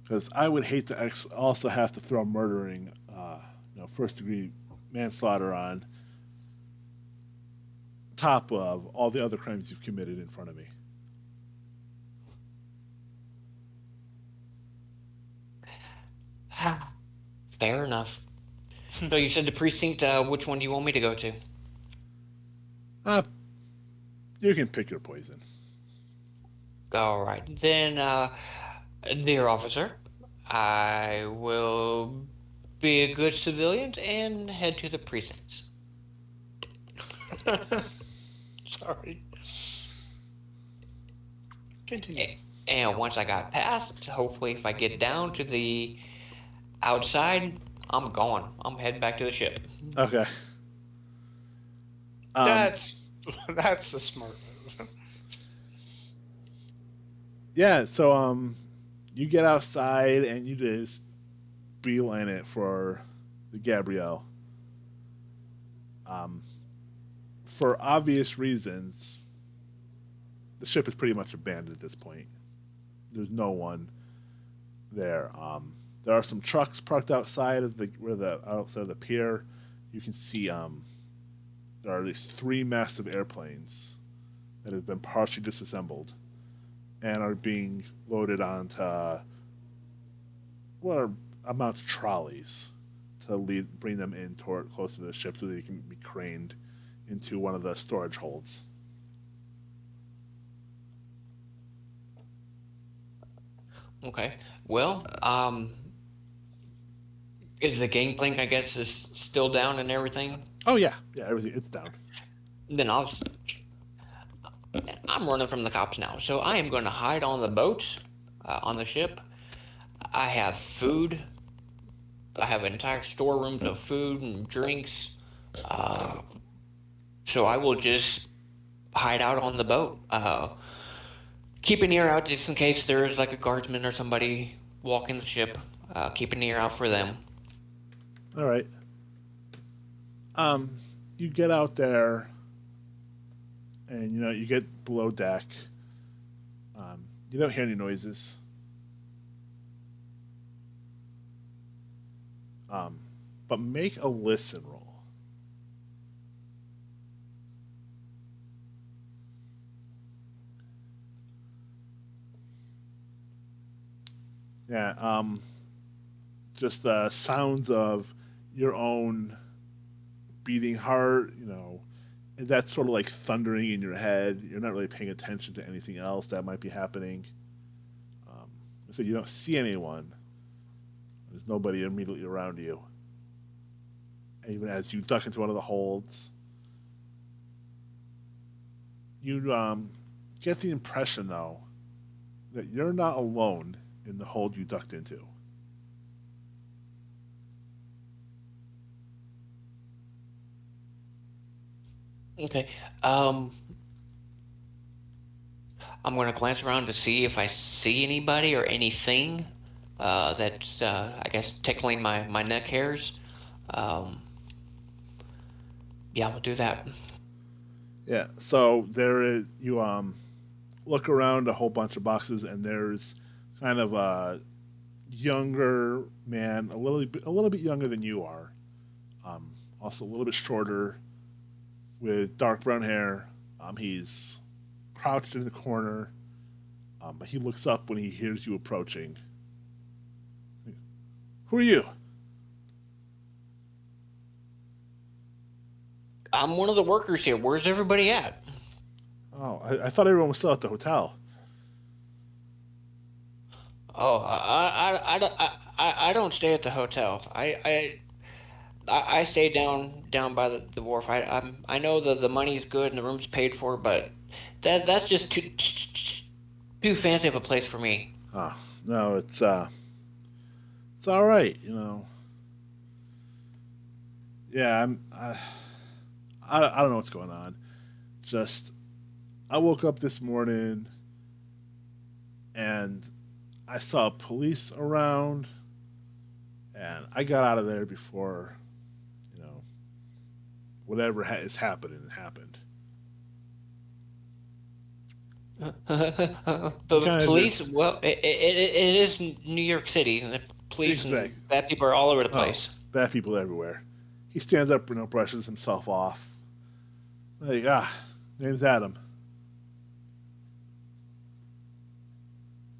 Because I would hate to also have to throw murdering, first-degree manslaughter on top of all the other crimes you've committed in front of me. Fair enough. So you said the precinct, which one do you want me to go to? You can pick your poison. All right. Then, dear officer, I will be a good civilian and head to the precincts. Sorry. Continue. And once I got past, hopefully if I get down to the outside, I'm going. I'm heading back to the ship. Okay. Um, That's that's a smart move. yeah, so you get outside and you just beeline it for the Gabrielle. Um, for obvious reasons, the ship is pretty much abandoned at this point. There's no one there. There are some trucks parked outside of the outside of the pier. You can see there are at least three massive airplanes that have been partially disassembled and are being loaded onto what are amount of trolleys to bring them in toward close to the ship so they can be craned into one of the storage holds. Okay. Well, is the gangplank, I guess, is still down and everything? Oh yeah, yeah, everything it's down. Then I'm running from the cops now, so I am going to hide on the boat, on the ship. I have food. I have entire storerooms of food and drinks. So I will just hide out on the boat. Keep an ear out just in case there's like a guardsman or somebody walking the ship. Keep an ear out for them. All right. You get out there, and you get below deck. You don't hear any noises. But make a listen roll. Yeah, just the sounds of your own beating heart, and that's sort of like thundering in your head. You're not really paying attention to anything else that might be happening. So you don't see anyone. There's nobody immediately around you. And even as you duck into one of the holds, you get the impression, though, that you're not alone in the hold you ducked into. Okay. I'm going to glance around to see if I see anybody or anything that's, I guess, tickling my neck hairs. Yeah, we'll do that. Yeah. So there is you look around a whole bunch of boxes, and there's kind of a younger man, a little bit younger than you are, also a little bit shorter, with dark brown hair. He's crouched in the corner, but he looks up when he hears you approaching. Who are you? I'm one of the workers here. Where's everybody at? Oh, I thought everyone was still at the hotel. Oh, I don't stay at the hotel. I stay down by the wharf. I know that the money's good and the room's paid for, but that's just too fancy of a place for me. Oh, no, it's all right. Yeah, I don't know what's going on. Just I woke up this morning and I saw police around, and I got out of there before, whatever is happening happened. But police, well, it is New York City, and the police Exactly. and bad people are all over the Oh, place. bad people everywhere. He stands up, brushes himself off. Like, name's Adam.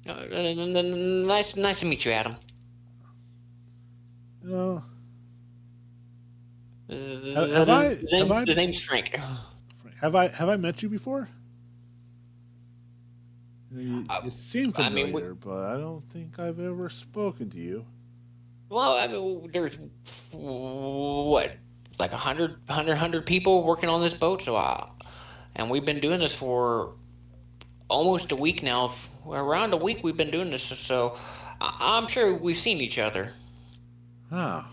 Nice to meet you, Adam. You know, The name's Frank. have I met you before? You seem I mean, familiar, but I don't think I've ever spoken to you. well, I mean, there's what, like 100 people working on this boat, and we've been doing this for almost a week now. Around a week we've been doing this, so I'm sure we've seen each other. Oh,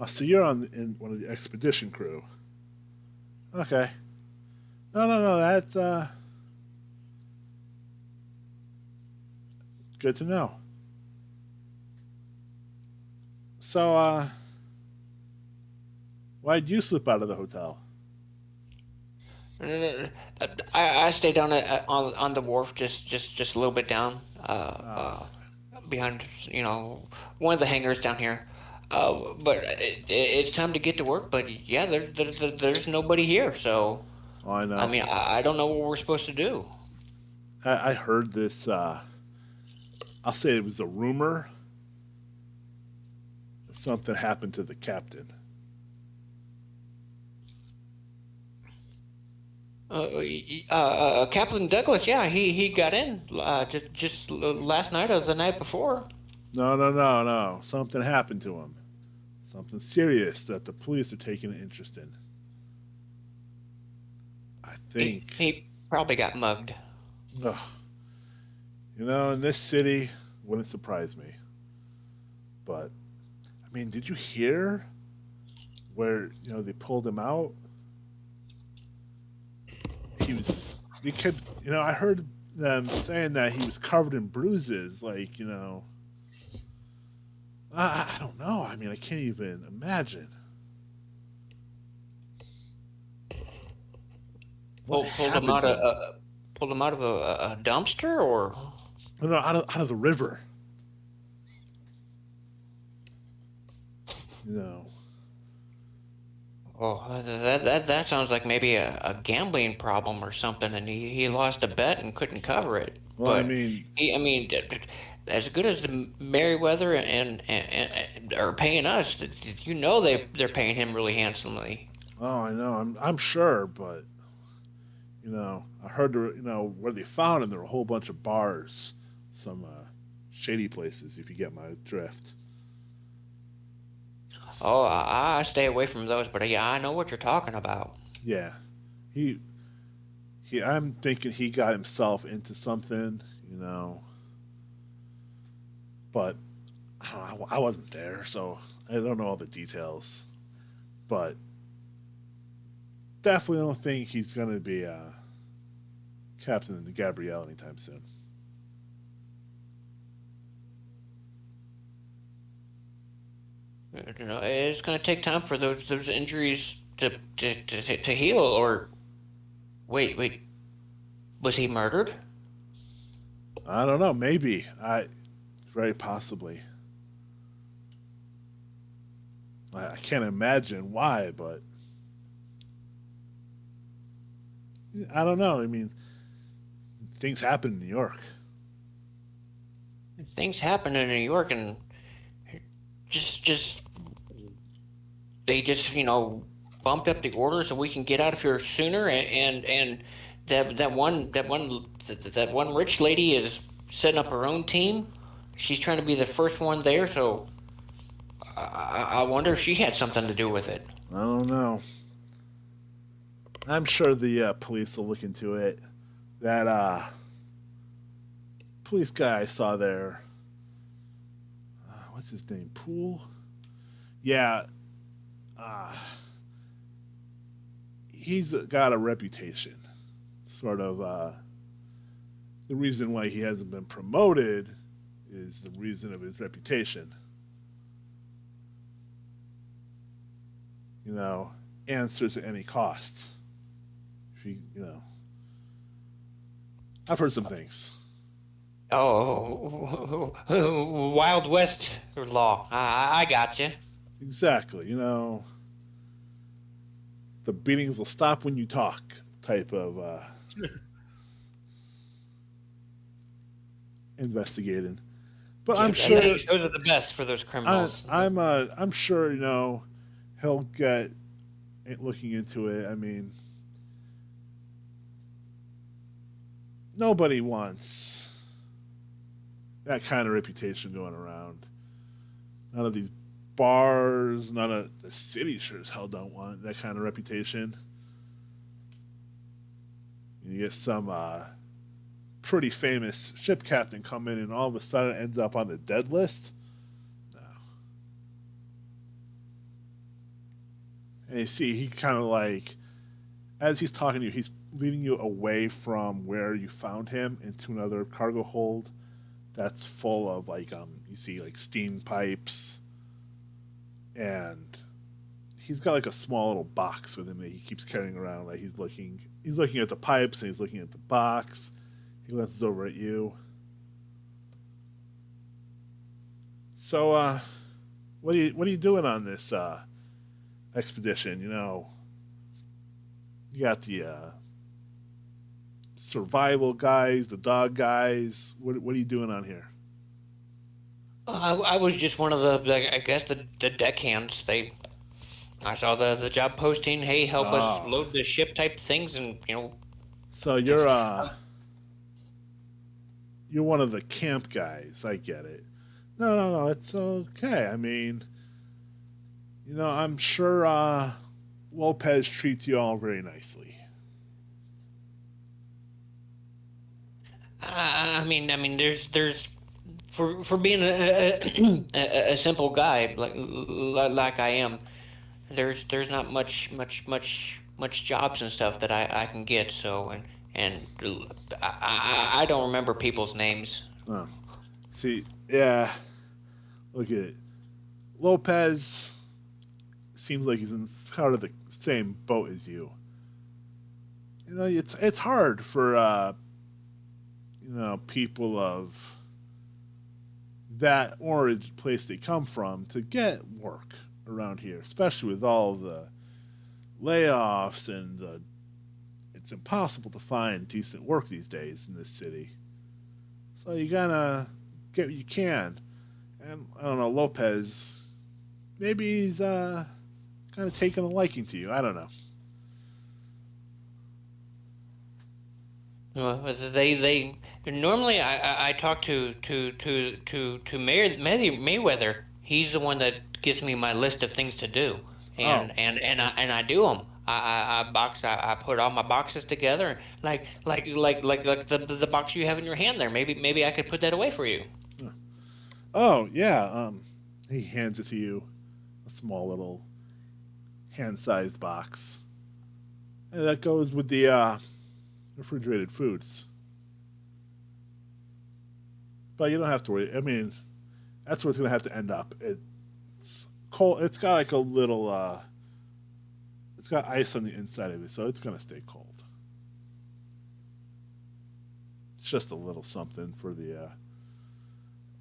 so you're in one of the expedition crew. Okay. No. That's good to know. So, why'd you slip out of the hotel? Uh, I stay down on the wharf, just a little bit down, Oh, behind one of the hangars down here. But it's time to get to work. But yeah, there's nobody here. So oh I I know. mean, I don't know what we're supposed to do. I heard this. I'll say it was a rumor. Something happened to the captain. Captain Douglas, yeah, he got in just last night or the night before. No. Something happened to him. Something serious that the police are taking an interest in. I think. He probably got mugged. Ugh, in this city, wouldn't surprise me. But I mean, did you hear where they pulled him out? He was. They could. I heard them saying that he was covered in bruises. Like I don't know. I mean, I can't even imagine. What Pulled him happened out to of him? a dumpster, or No, out of the river. You know. oh, that sounds like maybe a gambling problem or something, and he lost a bet and couldn't cover it. Well, I But mean, I mean, as good as the Merriweather and are paying us, they're paying him really handsomely. oh, I know. I'm sure, but I heard where they found him. There were a whole bunch of bars, some shady places. If you get my drift. Oh, I stay away from those, but yeah, I know what you're talking about. Yeah, he I'm thinking he got himself into something, but I don't know, I wasn't there, so I don't know all the details. But definitely don't think he's gonna be captain in the Gabrielle anytime soon. It's going to take time for those injuries to heal. Or wait, was he murdered? I don't know. Maybe very possibly. I can't imagine why, but I don't know. I mean, things happen in New York. Things happen in New York, and just they just bumped up the order so we can get out of here sooner. And that one rich lady is setting up her own team. She's trying to be the first one there, so I wonder if she had something to do with it. I don't know. I'm sure the police will look into it. That police guy I saw there, what's his name? Poole? Yeah, uh, he's got a reputation. Sort of the reason why he hasn't been promoted is the reason of his reputation. Answers at any cost. If I've heard some things. Oh, Wild West law. I got you. Exactly. The beatings will stop when you talk type of investigating. But I'm sure Those are the best for those criminals. I'm sure he'll get looking into it. I mean, nobody wants that kind of reputation going around. None of these bars, none of the city sure as hell don't want that kind of reputation. You get some pretty famous ship captain come in and all of a sudden ends up on the dead list. No. And you see, he kind of like as he's talking to you, he's leading you away from where you found him into another cargo hold that's full of like you see like steam pipes, and he's got like a small little box with him that he keeps carrying around. Like he's looking at the pipes and he's looking at the box. He glances over at you. So, what are you doing on this expedition? You know, you got the survival guys, the dog guys. What are you doing on here? I was just one of I guess the deckhands. I saw the job posting. Hey, help us Oh, load the ship type things, and so you're one of the camp guys. I get it. No, it's okay. I mean, you know, I'm sure Lopez treats you all very nicely. there's for being a simple guy like I am. There's not much jobs and stuff that I can get. So and I don't remember people's names. Oh, see, yeah, look at it. Lopez seems like he's in kind of the same boat as you. You know, it's hard for you know, people of that origin place they come from to get work around here, especially with all the layoffs and it's impossible to find decent work these days in this city. So you gotta get what you can. And I don't know, Lopez, maybe he's kind of taking a liking to you. I don't know. Well, they normally I talk to Mayweather. He's the one that gives me my list of things to do, Oh, and I do them. I put all my boxes together, like the box you have in your hand there. Maybe I could put that away for you. oh yeah. He hands it to you, a small little hand-sized box, and that goes with the refrigerated foods. But you don't have to worry. I mean, that's where it's gonna have to end up. It's cold. It's got like a little. It's got ice on the inside of it, so it's gonna stay cold. It's just a little something for the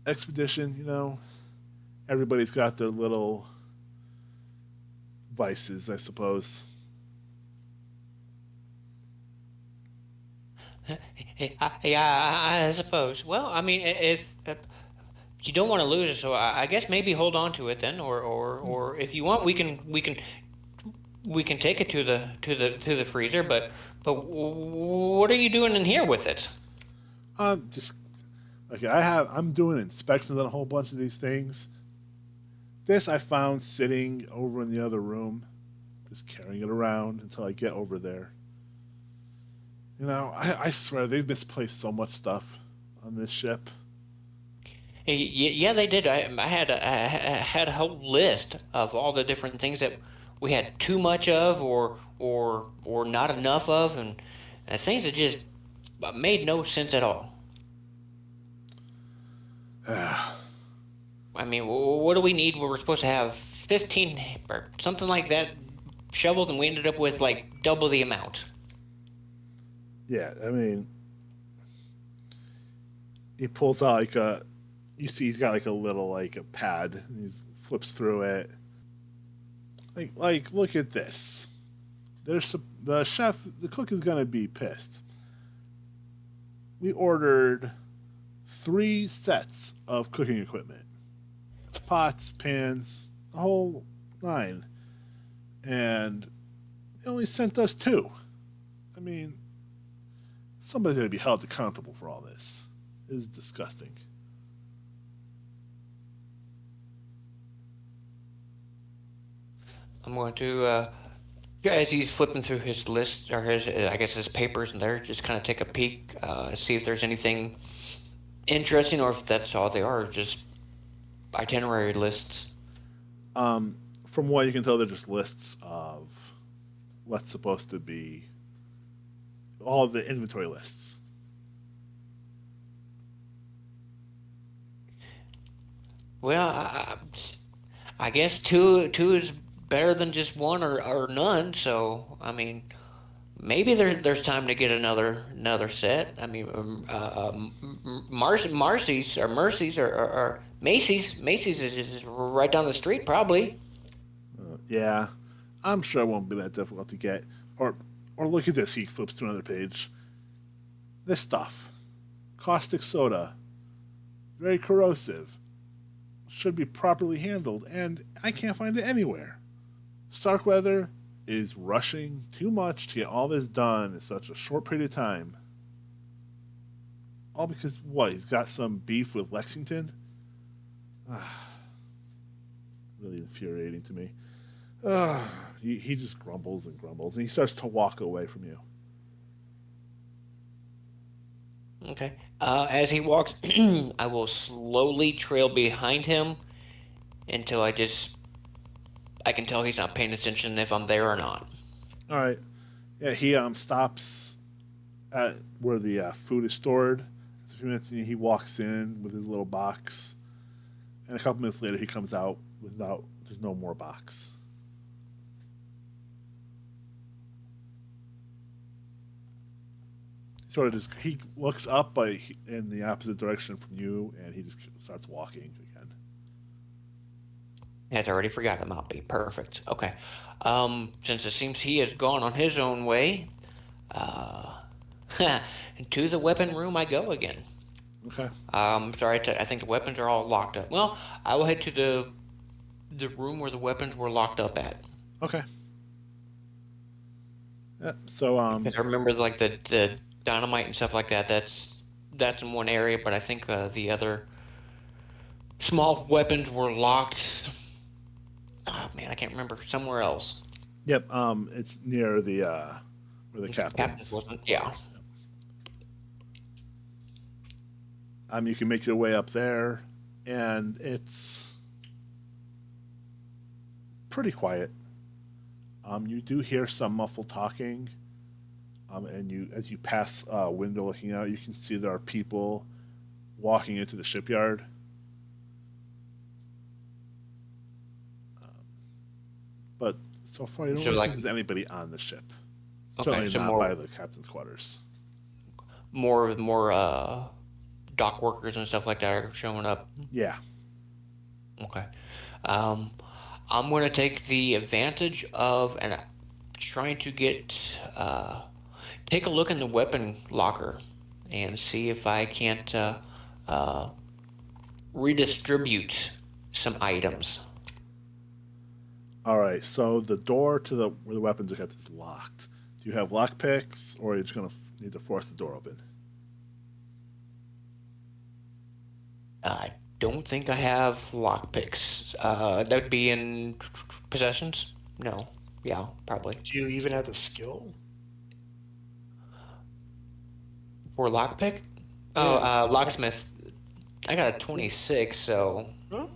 expedition. You know, everybody's got their little vices, I suppose. Yeah, I suppose. Well, I mean, if you don't want to lose it, so I guess maybe hold on to it then, or if you want, we can take it to the freezer. But what are you doing in here with it? Just okay. I'm doing inspections on a whole bunch of these things. This I found sitting over in the other room, just carrying it around until I get over there. You know, I swear they've misplaced so much stuff on this ship. Yeah, they did. I had a whole list of all the different things that we had too much of, or not enough of, and things that just made no sense at all. I mean, what do we need? We were supposed to have 15 or something like that shovels, and we ended up with like double the amount. Yeah, I mean, he pulls out like a. You see, he's got like a little like a pad, and he flips through it. Look at this. The chef, the cook is gonna be pissed. We ordered 3 sets of cooking equipment, pots, pans, the whole nine, and they only sent us 2. I mean, somebody's gonna be held accountable for all this. It is disgusting. I'm going to, as he's flipping through his list or I guess his papers in there, just kind of take a peek, see if there's anything interesting or if that's all they are, just itinerary lists. From what you can tell, they're just lists of what's supposed to be all the inventory lists. Well, I guess two is better than just one or none. So I mean, maybe there's time to get another set. I mean, Marcy's or Macy's is just right down the street probably. Yeah, I'm sure it won't be that difficult to get. Or look at this. He flips to another page. This stuff, caustic soda, very corrosive, should be properly handled, and I can't find it anywhere. Starkweather is rushing too much to get all this done in such a short period of time. All because what? He's got some beef with Lexington? Really infuriating to me. He just grumbles and grumbles, and he starts to walk away from you. Okay. As he walks, I will slowly trail behind him until I can tell he's not paying attention if I'm there or not. All right. Yeah, he stops at where the food is stored. It's a few minutes, and he walks in with his little box. And a couple minutes later, he comes out without. There's no more box. Sort of just he looks up in the opposite direction from you, and he just starts walking again. Has already forgotten about me. Perfect. Okay. Since it seems he has gone on his own way, to the weapon room I go again. Okay. Sorry, I think the weapons are all locked up. Well, I will head to the room where the weapons were locked up at. Okay. Yeah. So Because I remember like the dynamite and stuff like that. That's in one area, but I think the other small weapons were locked. Oh man, I can't remember. Somewhere else. Yep. It's near the where the Captain's wasn't. Yeah. You can make your way up there, and it's pretty quiet. You do hear some muffled talking, and as you pass a window looking out, you can see there are people walking into the shipyard. But so far, you don't really think there's anybody on the ship. Certainly not by the captain's quarters. More dock workers and stuff like that are showing up. Yeah. Okay. I'm going to take the advantage of and trying to take a look in the weapon locker and see if I can't redistribute some items. All right. So the door to where the weapons are kept is locked. Do you have lock picks, or are you just going to need to force the door open? I don't think I have lockpicks. That would be in possessions? No. Yeah, probably. Do you even have the skill? For lockpick? Yeah. Locksmith. I got a 26, so. Oh.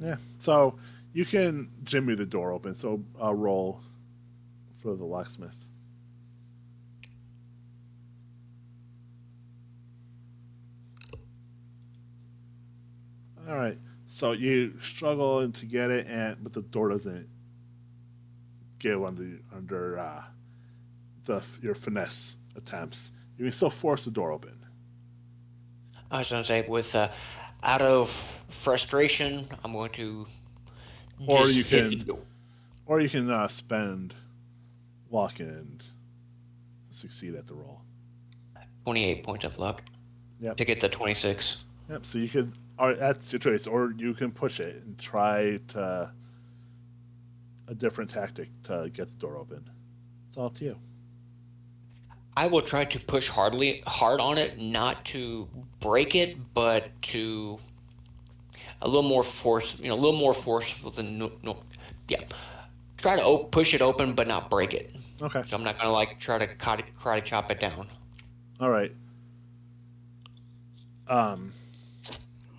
Yeah. So you can jimmy the door open. So roll for the locksmith. All right. So you struggle to get it, but the door doesn't give under your finesse attempts. You can still force the door open. I was going to say, out of frustration, I'm going to. Or you can spend luck and succeed at the roll. 28 points of luck. Yep. To get the 26. Yep. So you could. Or that's your choice, or you can push it and try a different tactic to get the door open. It's all up to you. I will try to push hard on it, not to break it, but to a little more force, a little more forceful than yeah. Try to push it open, but not break it. Okay. So I'm not gonna try to karate chop it down. All right.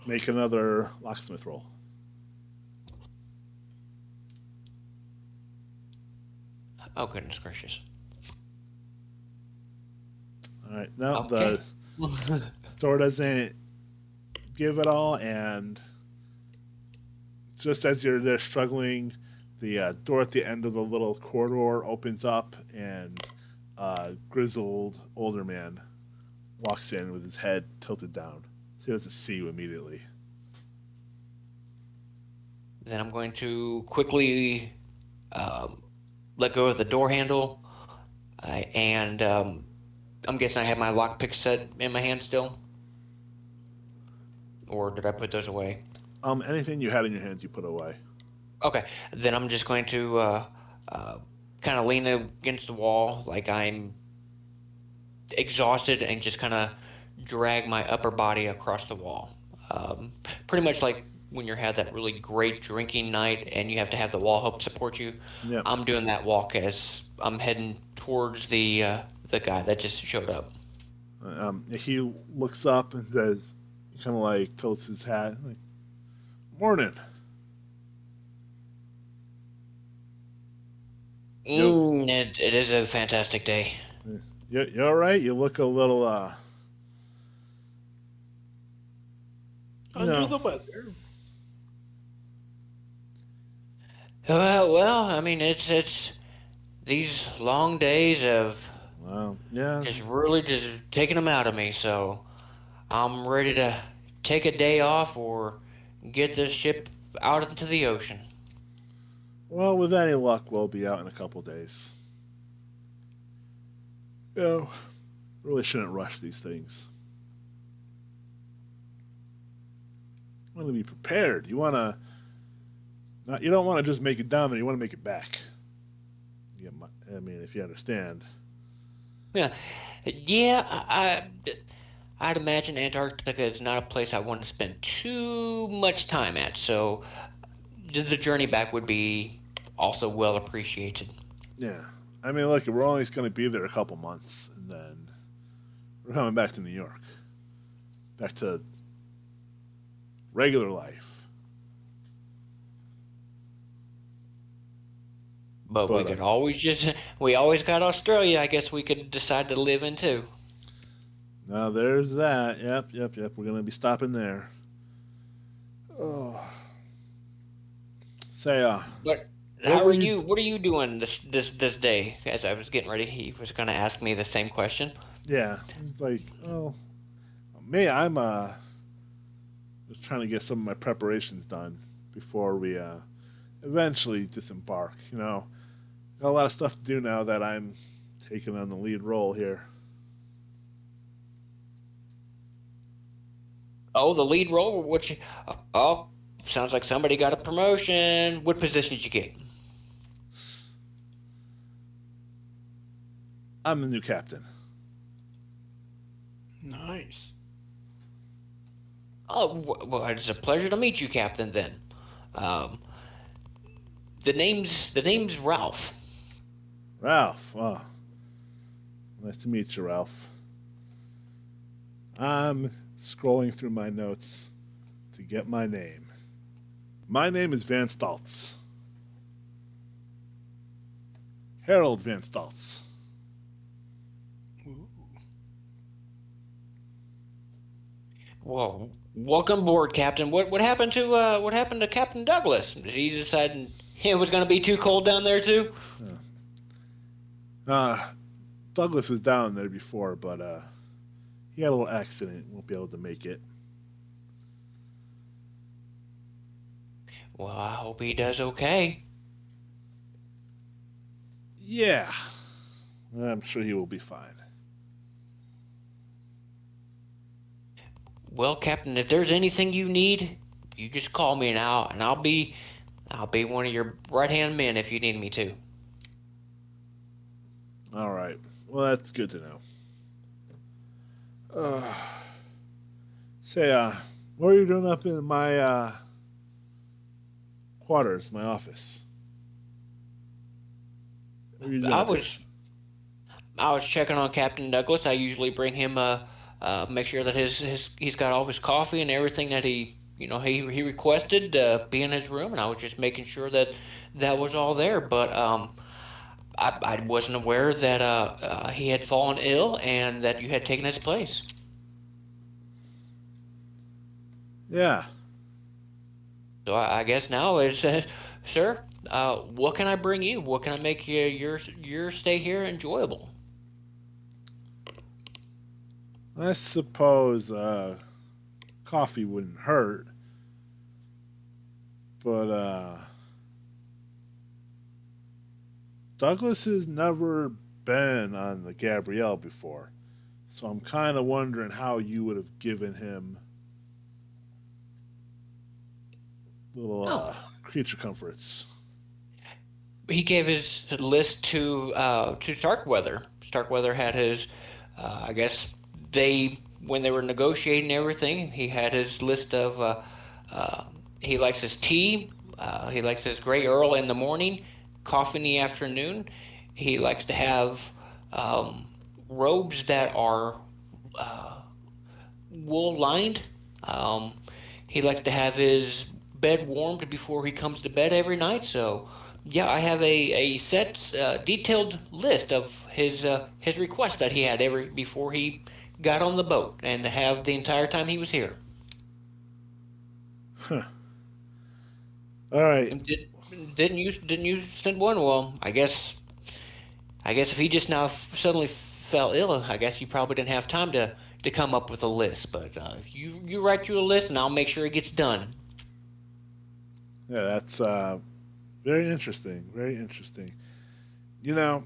Make another locksmith roll. Oh, goodness gracious. All right. No, Okay. the door doesn't give it all, and just as you're there struggling, the door at the end of the little corridor opens up, and a grizzled older man walks in with his head tilted down. So he doesn't see you immediately. Then I'm going to quickly let go of the door handle, and I'm guessing I have my lockpick set in my hand still, or did I put those away? Anything you had in your hands, you put away. Okay, then I'm just going to kind of lean against the wall like I'm exhausted and just kind of drag my upper body across the wall. Pretty much like when you have that really great drinking night and you have to have the wall help support you. Yep. I'm doing that walk as I'm heading towards the guy that just showed up. He looks up and says, kind of like tilts his hat, like, "Morning." It is a fantastic day. You all right? You look a little, Under no. the weather. Well, I mean, it's these long days of Well, yeah. just really just taking them out of me. So I'm ready to take a day off or get this ship out into the ocean. Well, with any luck, we'll be out in a couple days. You know, really shouldn't rush these things. You want to be prepared. You want to. You don't want to just make it down there. You want to make it back. I mean, if you understand. Yeah, I'd imagine Antarctica is not a place I want to spend too much time at. So the journey back would be also well appreciated. Yeah. I mean, look, we're only going to be there a couple months, and then we're coming back to New York. Back to regular life. But we could always we always got Australia. I guess we could decide to live in too. Now there's that. Yep. We're going to be stopping there. Oh. Say, But how are you? What are you doing this day? As I was getting ready, he was going to ask me the same question. Yeah, it's like, oh, me, I'm just trying to get some of my preparations done before we eventually disembark. You know, got a lot of stuff to do now that I'm taking on the lead role here. Oh, the lead role? Oh, sounds like somebody got a promotion. What position did you get? I'm the new captain. Nice. Oh, well, it's a pleasure to meet you, Captain. Then, the name's Ralph. Ralph. Oh, nice to meet you, Ralph. I'm scrolling through my notes to get my name. My name is Van Staltz. Harold Van Staltz. Ooh. Well, welcome aboard, Captain. What happened to Captain Douglas? Did he decide it was going to be too cold down there too? Douglas was down there before, but he had a little accident. Won't be able to make it. Well, I hope he does okay. Yeah, I'm sure he will be fine. Well, Captain, if there's anything you need, you just call me now, and I'll be one of your right-hand men if you need me to. All right. Well, that's good to know. Say, what are you doing up in my quarters, my office? What are you doing I up here? was checking on Captain Douglas. I usually bring him make sure that he's got all of his coffee and everything that he requested be in his room, and I was just making sure that was all there. But I wasn't aware that he had fallen ill and that you had taken his place. Yeah. So I guess now it's, sir, what can I bring you? What can I make your stay here enjoyable? I suppose coffee wouldn't hurt, but Douglas has never been on the Gabrielle before, so I'm kind of wondering how you would have given him little Oh, creature comforts. he gave his list to Starkweather. Starkweather had his, I guess they when they were negotiating everything, he had his list of uh, he likes his tea, he likes his gray Earl in the morning, coffee in the afternoon. He likes to have um, robes that are wool lined. Um, he likes to have his bed warmed before he comes to bed every night. So, yeah, I have a set, detailed list of his requests that he had every before he got on the boat and to have the entire time he was here. Huh. All right. And didn't you send one? Well, I guess if he just now suddenly fell ill, I guess you probably didn't have time to come up with a list. But if you write you a list, and I'll make sure it gets done. Yeah, that's very interesting. Very interesting. You know,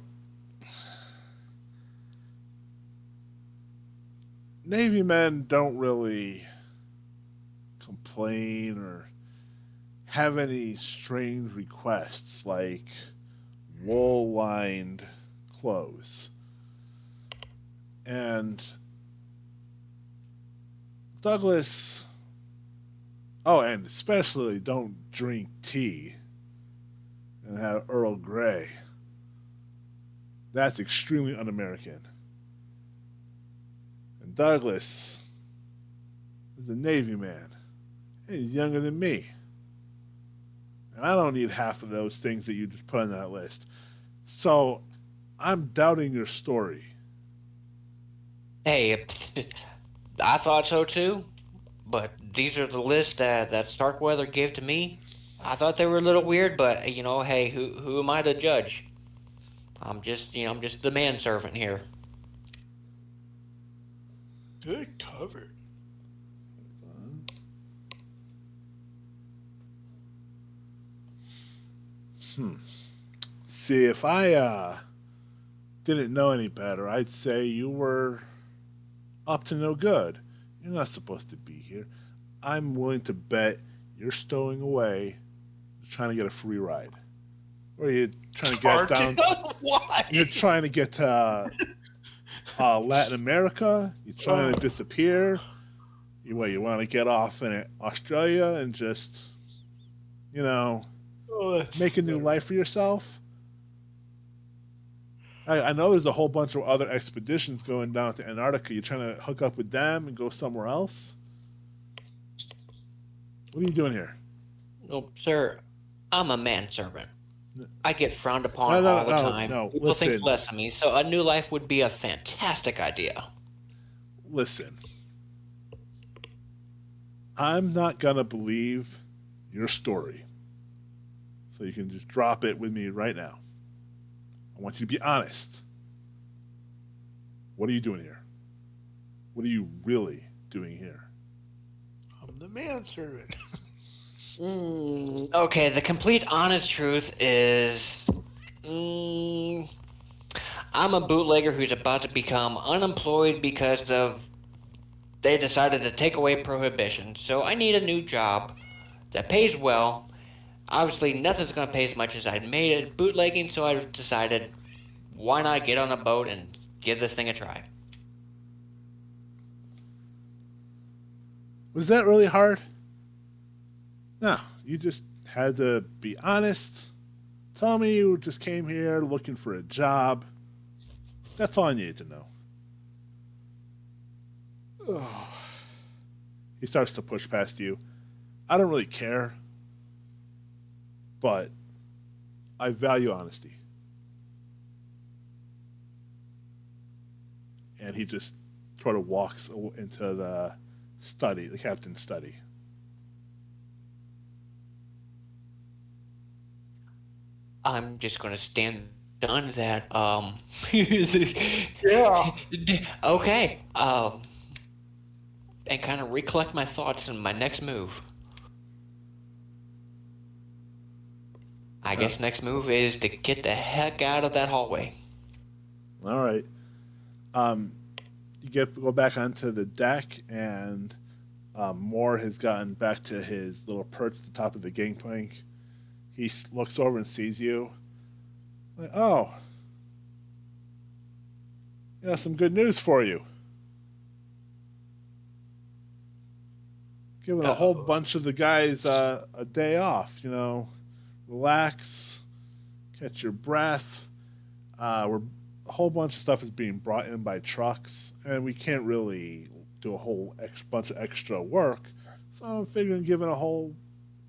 Navy men don't really complain or have any strange requests like wool lined clothes. And Douglas, oh, and especially don't drink tea and have Earl Grey. That's extremely un American. And Douglas is a Navy man. And he's younger than me. And I don't need half of those things that you just put on that list. So I'm doubting your story. Hey, I thought so too, but these are the lists that Starkweather gave to me. I thought they were a little weird, but hey, who am I to judge? I'm just the manservant here. Good cover. Hmm. See, if I didn't know any better, I'd say you were up to no good. You're not supposed to be here. I'm willing to bet you're stowing away, trying to get a free ride. Or you're trying to get down. Why? You're trying to get to Latin America. You're trying to disappear. You want to get off in Australia and just, you know, Oh, that's make a new fair. life for yourself. I know there's a whole bunch of other expeditions going down to Antarctica. You're trying to hook up with them and go somewhere else? What are you doing here? No, sir, I'm a manservant. I get frowned upon No, no, all the no, time. no. People think Listen, less of me, so a new life would be a fantastic idea. listen. I'm not gonna believe your story. So you can just drop it with me right now. I want you to be honest. What are you doing here? What are you really doing here? I'm the manservant. Okay, the complete honest truth is, mm, I'm a bootlegger who's about to become unemployed because of they decided to take away prohibition. So I need a new job that pays well. Obviously, nothing's going to pay as much as I'd made it bootlegging, so I decided why not get on a boat and give this thing a try. Was that really hard? No, you just had to be honest. Tell me you just came here looking for a job. That's all I needed to know. Ugh. He starts to push past you. I don't really care, but I value honesty. and he just sort of walks into the study, the captain's study. I'm just gonna stand done that. Yeah. Okay. And kind of recollect my thoughts in my next move. I guess next move is to get the heck out of that hallway. All right. You go back onto the deck, and Moore has gotten back to his little perch at the top of the gangplank. He looks over and sees you. Like, oh, yeah, some good news for you. Giving a whole bunch of the guys a day off. Relax, catch your breath. A whole bunch of stuff is being brought in by trucks, and we can't really do a whole bunch of extra work. So I'm figuring giving a whole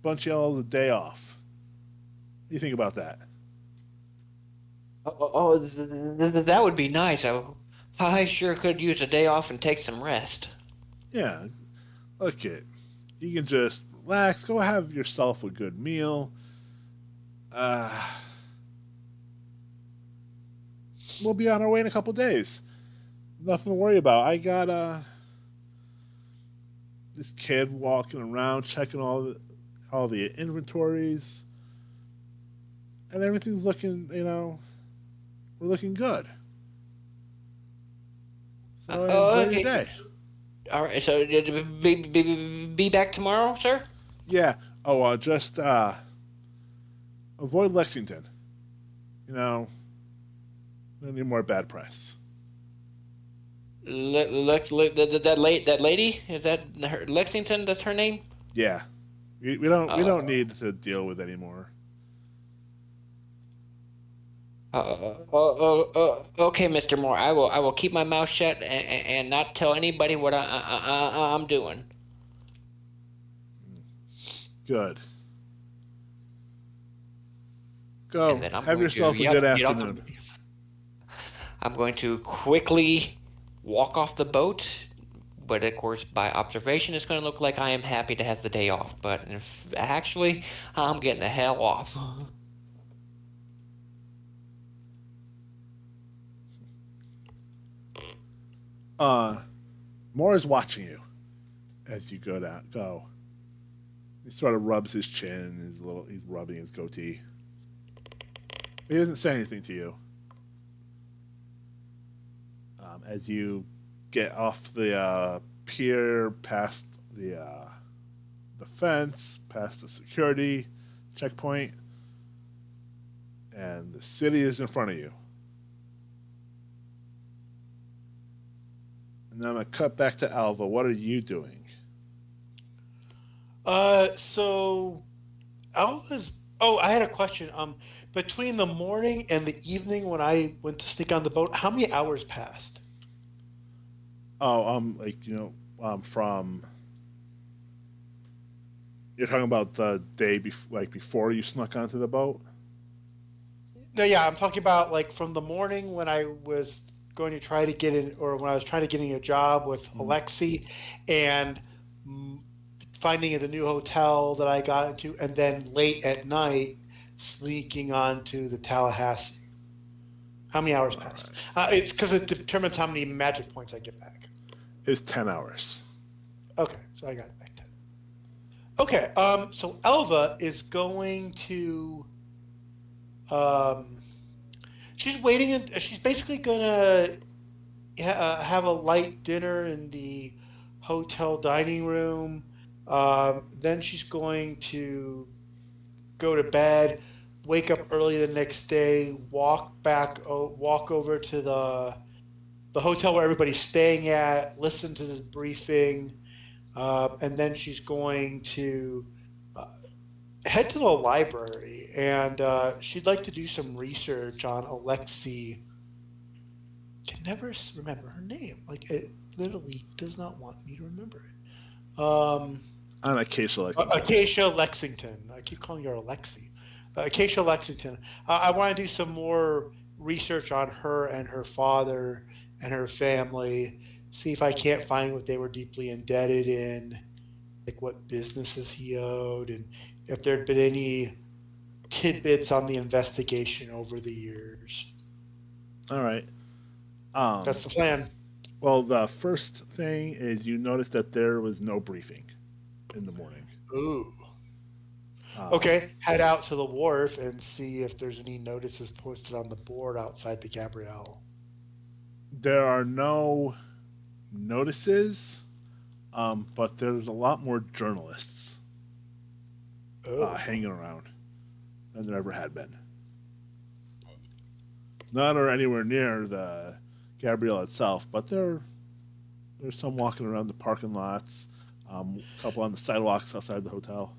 bunch of y'all a day off. What do you think about that? That would be nice. I sure could use a day off and take some rest. Yeah, look it. You can just relax, go have yourself a good meal. We'll be on our way in a couple days. Nothing to worry about. I got this kid walking around checking all the inventories, and everything's looking, we're looking good. So enjoy your day. All right. So be back tomorrow, sir. Yeah. Oh, just avoid Lexington. No need more bad press. That lady, is that her, Lexington? That's her name. Yeah, we don't need to deal with anymore. Okay, Mr. Moore. I will keep my mouth shut and not tell anybody what I'm doing. Good. Go. Have yourself a good afternoon. I'm going to quickly walk off the boat, but of course, by observation, it's going to look like I am happy to have the day off. But if actually, I'm getting the hell off. Moore is watching you as you go. He sort of rubs his chin. He's rubbing his goatee. He doesn't say anything to you. As you get off the pier, past the fence, past the security checkpoint, and the city is in front of you. And then I'm going to cut back to Alva. What are you doing? So Alva's... Oh, I had a question. Between the morning and the evening when I went to sneak on the boat, how many hours passed? Oh, from... You're talking about the day before you snuck onto the boat? No, yeah, I'm talking about from the morning when I was going to try to get in, or when I was trying to get in a job with Alexi, and finding the new hotel that I got into, and then late at night sneaking onto the Tallahassee. How many hours passed? Right. It's because it determines how many magic points I get back. It was 10 hours. Okay, so I got back 10. Okay, so Alva is going to... she's waiting, and she's basically going to have a light dinner in the hotel dining room. Then she's going to go to bed, wake up early the next day, walk over to the hotel where everybody's staying at, listen to this briefing, and then she's going to head to the library, and she'd like to do some research on Alexi. Can never remember her name. It literally does not want me to remember it. On Acacia Lexington. Acacia Lexington. I keep calling her Alexi. Acacia Lexington. I want to do some more research on her and her father and her family, see if I can't find what they were deeply indebted in, like what businesses he owed, and if there'd been any tidbits on the investigation over the years. All right. That's the plan. Well, the first thing is you notice that there was no briefing in the morning. Ooh. Um, Okay, head out to the wharf and see if there's any notices posted on the board outside the Gabrielle. there are no notices, but there's a lot more journalists Oh, hanging around than there ever had been. None are anywhere near the Gabrielle itself, but there's some walking around the parking lots, a couple on the sidewalks outside the hotel.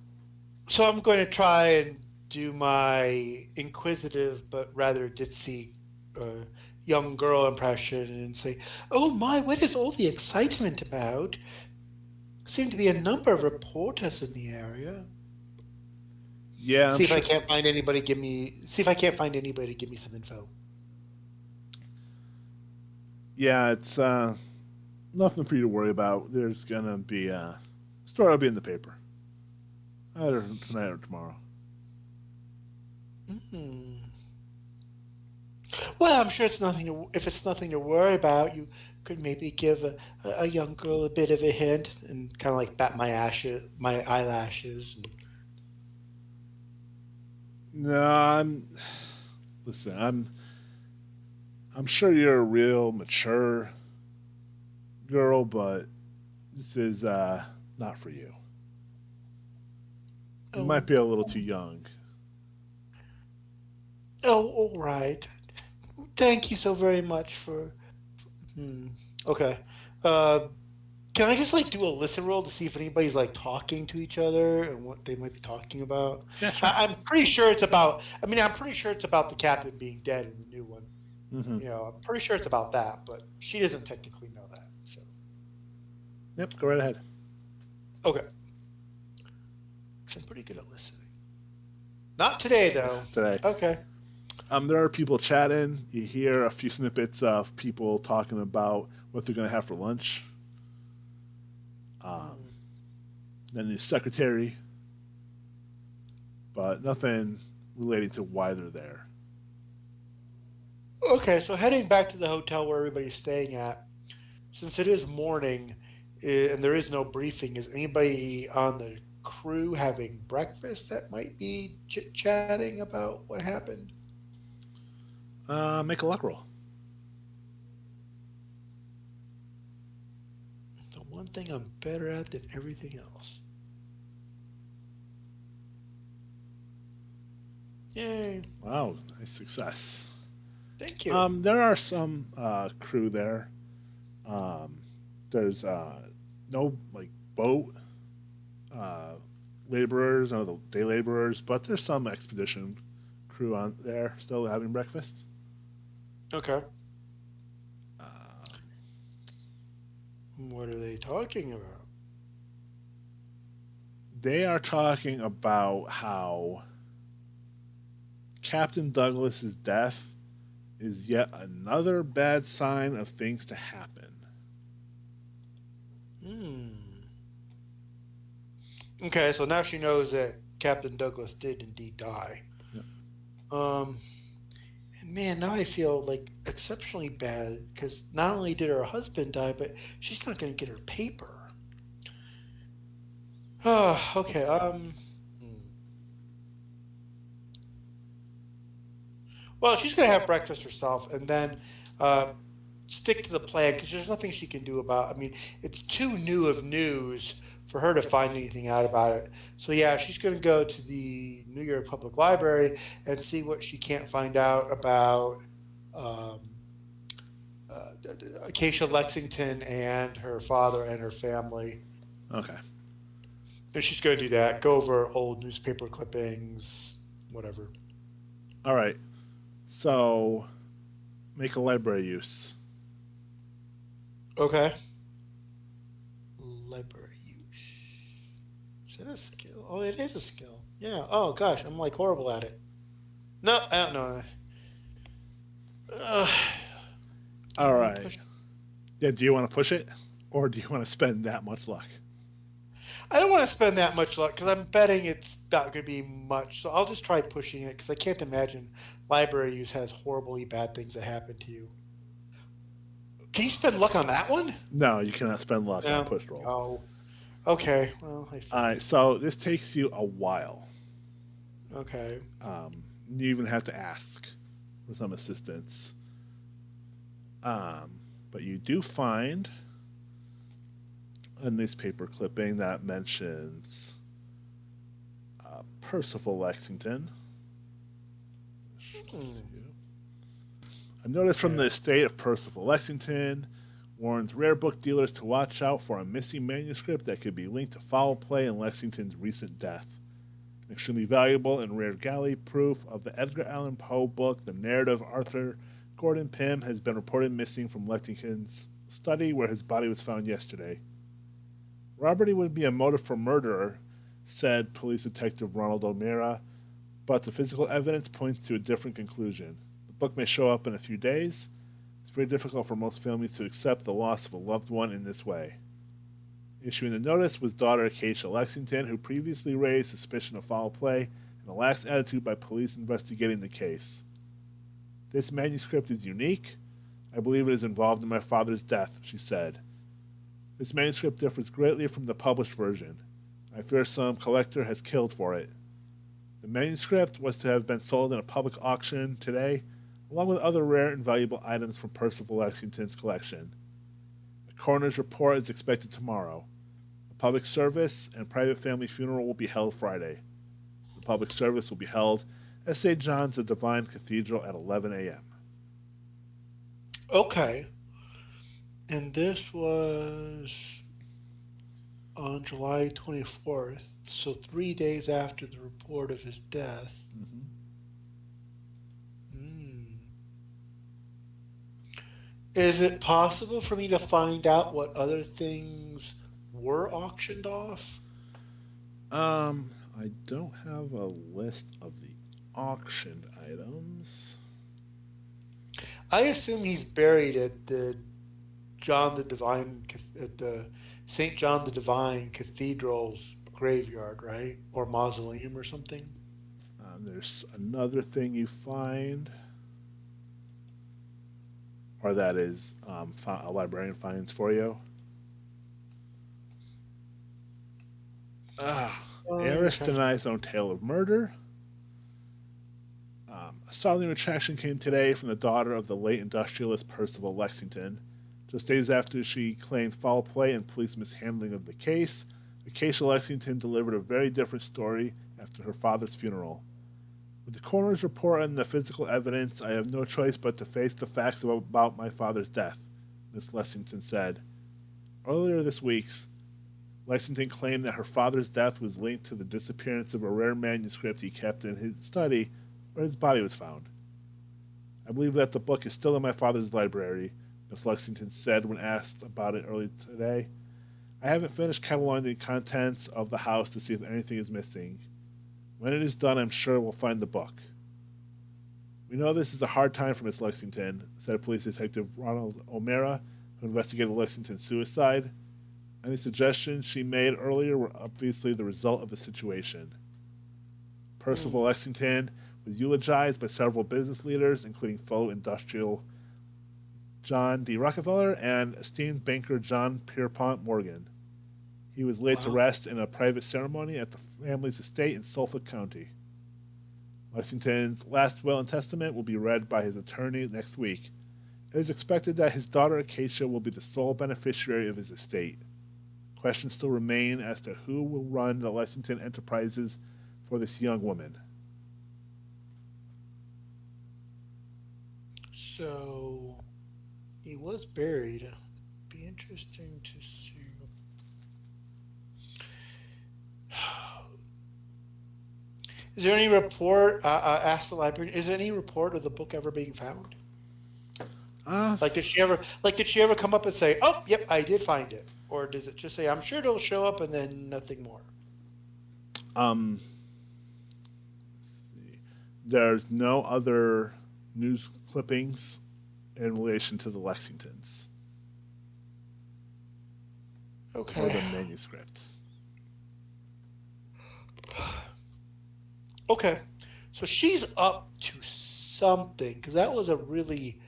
so I'm going to try and do my inquisitive but rather ditzy uh, young girl impression and say, "Oh my, what is all the excitement about? Seem to be a number of reporters in the area." Yeah, I'm See if I sure. can't find anybody. See if I can't find anybody to give me some info. Yeah, it's nothing for you to worry about. There's gonna be a story will be in the paper either tonight or tomorrow. Hmm. Well, I'm sure it's nothing to. If it's nothing to worry about, you could maybe give a young girl a bit of a hint and kind of like bat my eyelashes. And, No, listen. I'm sure you're a real mature girl, but this is not for you. You oh, might be a little too young. oh, all right. Thank you so very much for. Hmm. Okay. Uh, can I just like do a listen roll to see if anybody's like talking to each other and what they might be talking about? Yeah, sure. I'm pretty sure it's about. I mean, I'm pretty sure it's about the captain being dead in the new one. Hmm. I'm pretty sure it's about that, but she doesn't technically know that. So Yep, go right ahead. okay, 'cause I'm pretty good at listening. Not today though. Today. Okay. There are people chatting. You hear a few snippets of people talking about what they're going to have for lunch. Um, Hmm. then the secretary, but nothing relating to why they're there. Okay, so heading back to the hotel where everybody's staying at, since it is morning and there is no briefing, is anybody on the crew having breakfast that might be chit chatting about what happened? Make a luck roll. The one thing I'm better at than everything else. Yay! Wow, nice success. Thank you. There are some crew there. Um, there's no like boat uh, laborers, no the day laborers, but there's some expedition crew on there still having breakfast. Okay. Uh, What are they talking about? they are talking about how Captain Douglas's death is yet another bad sign of things to happen. Hmm. Okay, so now she knows that Captain Douglas did indeed die. Yep. Um, and man, now I feel like exceptionally bad because not only did her husband die, but she's not going to get her paper. Oh, okay. Well, she's going to have breakfast herself and then uh, stick to the plan because there's nothing she can do about. I mean, it's too new of news for her to find anything out about it. So yeah, she's going to go to the New York Public Library and see what she can't find out about um, Acacia Lexington and her father and her family. Okay. And she's going to do that. Go over old newspaper clippings, whatever. All right. So make a library use. Okay. Library use. Is that a skill? Oh, it is a skill. Yeah. Oh gosh, I'm like horrible at it. No, I don't know. Uh, All can we right. push Yeah, do you want to push it? Or do you want to spend that much luck? I don't want to spend that much luck because I'm betting it's not going to be much. So I'll just try pushing it because I can't imagine library use has horribly bad things that happen to you. Can you spend luck on that one? No, you cannot spend luck on a No. push roll. Oh. Okay. Well, I All right, figured. so this takes you a while. Okay. You even have to ask for some assistance. But you do find a newspaper clipping that mentions Percival Lexington. Hmm. A notice from the Okay. estate of Percival Lexington warns rare book dealers to watch out for a missing manuscript that could be linked to foul play in Lexington's recent death. An extremely valuable and rare galley proof of the Edgar Allan Poe book, The Narrative of Arthur Gordon Pym, has been reported missing from Lexington's study where his body was found yesterday. Robbery would be a motive for murder, said police detective Ronald O'Meara, but the physical evidence points to a different conclusion. The book may show up in a few days. It's very difficult for most families to accept the loss of a loved one in this way. Issuing the notice was daughter Acacia Lexington, who previously raised suspicion of foul play and a lax attitude by police investigating the case. This manuscript is unique. I believe it is involved in my father's death, she said. This manuscript differs greatly from the published version. I fear some collector has killed for it. The manuscript was to have been sold in a public auction today, along with other rare and valuable items from Percival Lexington's collection. A coroner's report is expected tomorrow. A public service and private family funeral will be held Friday. The public service will be held at St. John's of Divine Cathedral at 11 a.m. Okay. And this was on July 24th, so 3 days after the report of his death. Mm-hmm. Hmm. Is it possible for me to find out what other things were auctioned off? I don't have a list of the auctioned items. I assume he's buried at the John the Divine at the St. John the Divine Cathedral's graveyard, right? Or mausoleum or something. There's another thing you find, or that is a librarian finds for you. Heiress Okay. denies own tale of murder. A startling retraction came today from the daughter of the late industrialist Percival Lexington. Just days after she claimed foul play and police mishandling of the case, Acacia Lexington delivered a very different story after her father's funeral. With the coroner's report and the physical evidence, I have no choice but to face the facts about my father's death, Miss Lexington said. Earlier this week, Lexington claimed that her father's death was linked to the disappearance of a rare manuscript he kept in his study where his body was found. I believe that the book is still in my father's library, Miss Lexington said when asked about it earlier today. I haven't finished cataloging the contents of the house to see if anything is missing. When it is done, I'm sure we'll find the book. We know this is a hard time for Miss Lexington, said Police Detective Ronald O'Meara, who investigated Lexington's suicide. Any suggestions she made earlier were obviously the result of the situation. Percival Hmm. Lexington was eulogized by several business leaders, including fellow industrial John D. Rockefeller and esteemed banker John Pierpont Morgan. He was laid to Wow. rest in a private ceremony at the family's estate in Suffolk County. Lexington's last will and testament will be read by his attorney next week. It is expected that his daughter Acacia will be the sole beneficiary of his estate. Questions still remain as to who will run the Lexington enterprises for this young woman. So he was buried. Be interesting to see. Is there any report? Ask the librarian. Is there any report of the book ever being found? Uh, Like, did she ever come up and say, "Oh, yep, I did find it," or does it just say, "I'm sure it'll show up," and then nothing more? um, let's see. There's no other news clippings in relation to the Lexingtons. or the Okay. manuscript. Okay. So she's up to something because that was a really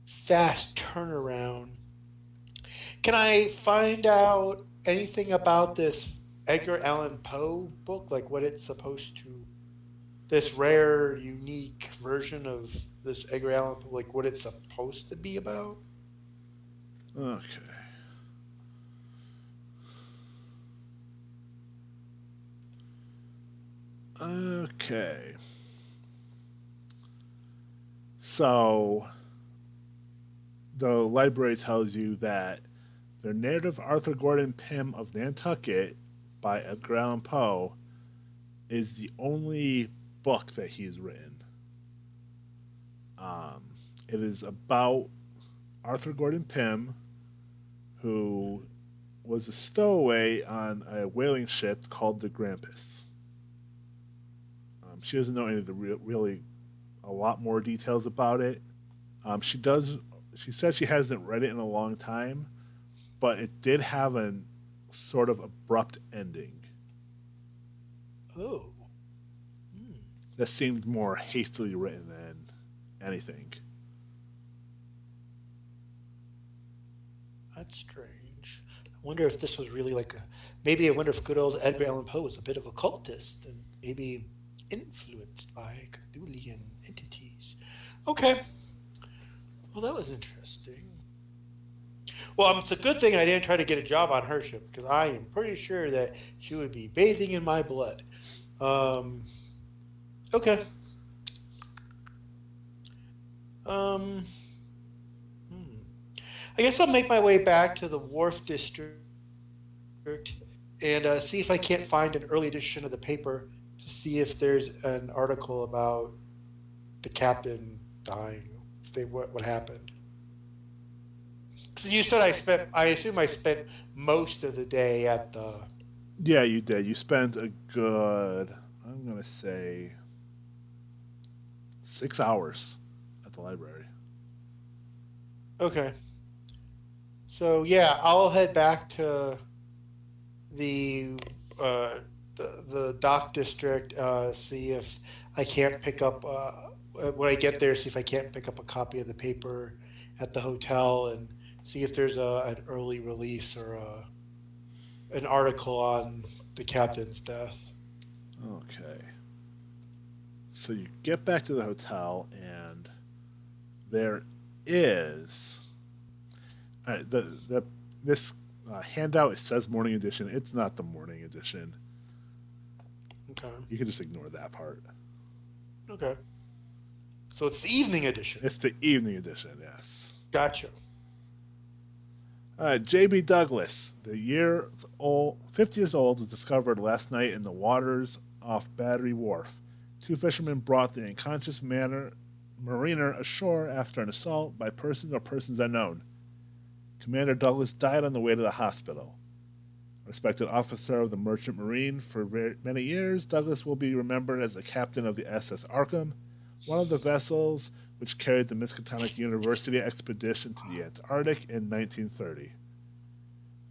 fast turnaround. Can I find out anything about this Edgar Allan Poe book? Like what it's supposed to, this rare, unique version of this Edgar Allan Poe, like what it's supposed to be about? Okay. Okay. So the library tells you that the narrative Arthur Gordon Pym of Nantucket by Edgar Allan Poe is the only book that he's written. Um, it is about Arthur Gordon Pym, who was a stowaway on a whaling ship called the Grampus. She doesn't know any of the really a lot more details about it. She does. She said she hasn't read it in a long time, but it did have a sort of abrupt ending Oh. Hmm. that seemed more hastily written than anything. That's strange. I wonder if this was really like a. Maybe I wonder if good old Edgar Allan Poe was a bit of a cultist and maybe influenced by Cthulhian entities. Okay. Well, that was interesting. Well, it's a good thing I didn't try to get a job on her ship because I am pretty sure that she would be bathing in my blood. Um, okay. Um, hmm. I guess I'll make my way back to the Wharf District and see if I can't find an early edition of the paper to see if there's an article about the captain dying. If they what happened? Because you said I assume I spent most of the day at the. Yeah, you did. You spent a good, I'm gonna say, 6 hours at the library. Okay. So yeah, I'll head back to the the dock district. See if I can't pick up when I get there. See if I can't pick up a copy of the paper at the hotel and see if there's an early release or an article on the captain's death. Okay. So you get back to the hotel, and there is the this handout. It says morning edition. It's not the morning edition. Okay. You can just ignore that part. Okay. So it's the evening edition. It's the evening edition. Yes. Gotcha. J.B. Douglas, 50 years old, was discovered last night in the waters off Battery Wharf. Two fishermen brought the unconscious mariner ashore after an assault by persons or persons unknown. Commander Douglas died on the way to the hospital. Respected officer of the Merchant Marine for many years, Douglas will be remembered as the captain of the SS Arkham, one of the vessels which carried the Miskatonic University expedition to the Antarctic in 1930.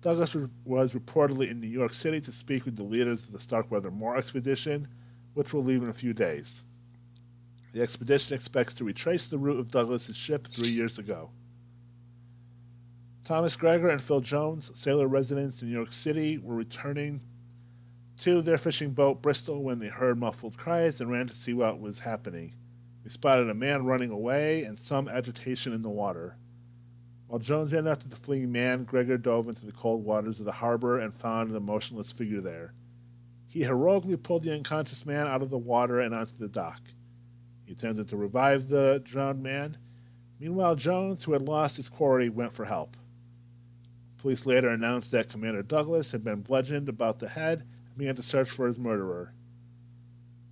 Douglas was reportedly in New York City to speak with the leaders of the Starkweather-Moore expedition, which will leave in a few days. The expedition expects to retrace the route of Douglas's ship 3 years ago. Thomas Gregor and Phil Jones, sailor residents in New York City, were returning to their fishing boat Bristol when they heard muffled cries and ran to see what was happening. They spotted a man running away and some agitation in the water. While Jones ran after the fleeing man, Gregor dove into the cold waters of the harbor and found the motionless figure there. He heroically pulled the unconscious man out of the water and onto the dock. He attempted to revive the drowned man. Meanwhile, Jones, who had lost his quarry, went for help. Police later announced that Commander Douglas had been bludgeoned about the head and began to search for his murderer.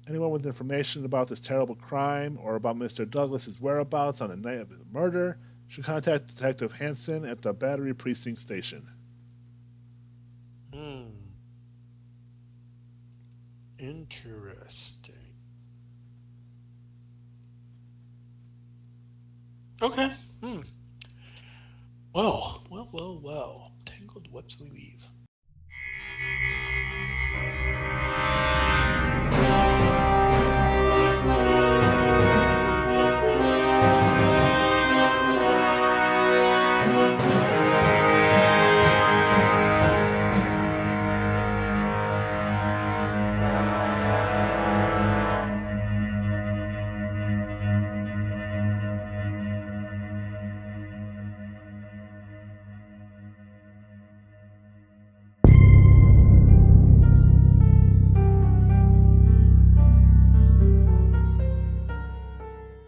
Anyone with information about this terrible crime or about Mr. Douglas's whereabouts on the night of the murder should contact Detective Hansen at the Battery Precinct Station. Interesting. Okay. Well. Tangled webs we weave.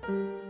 Bye.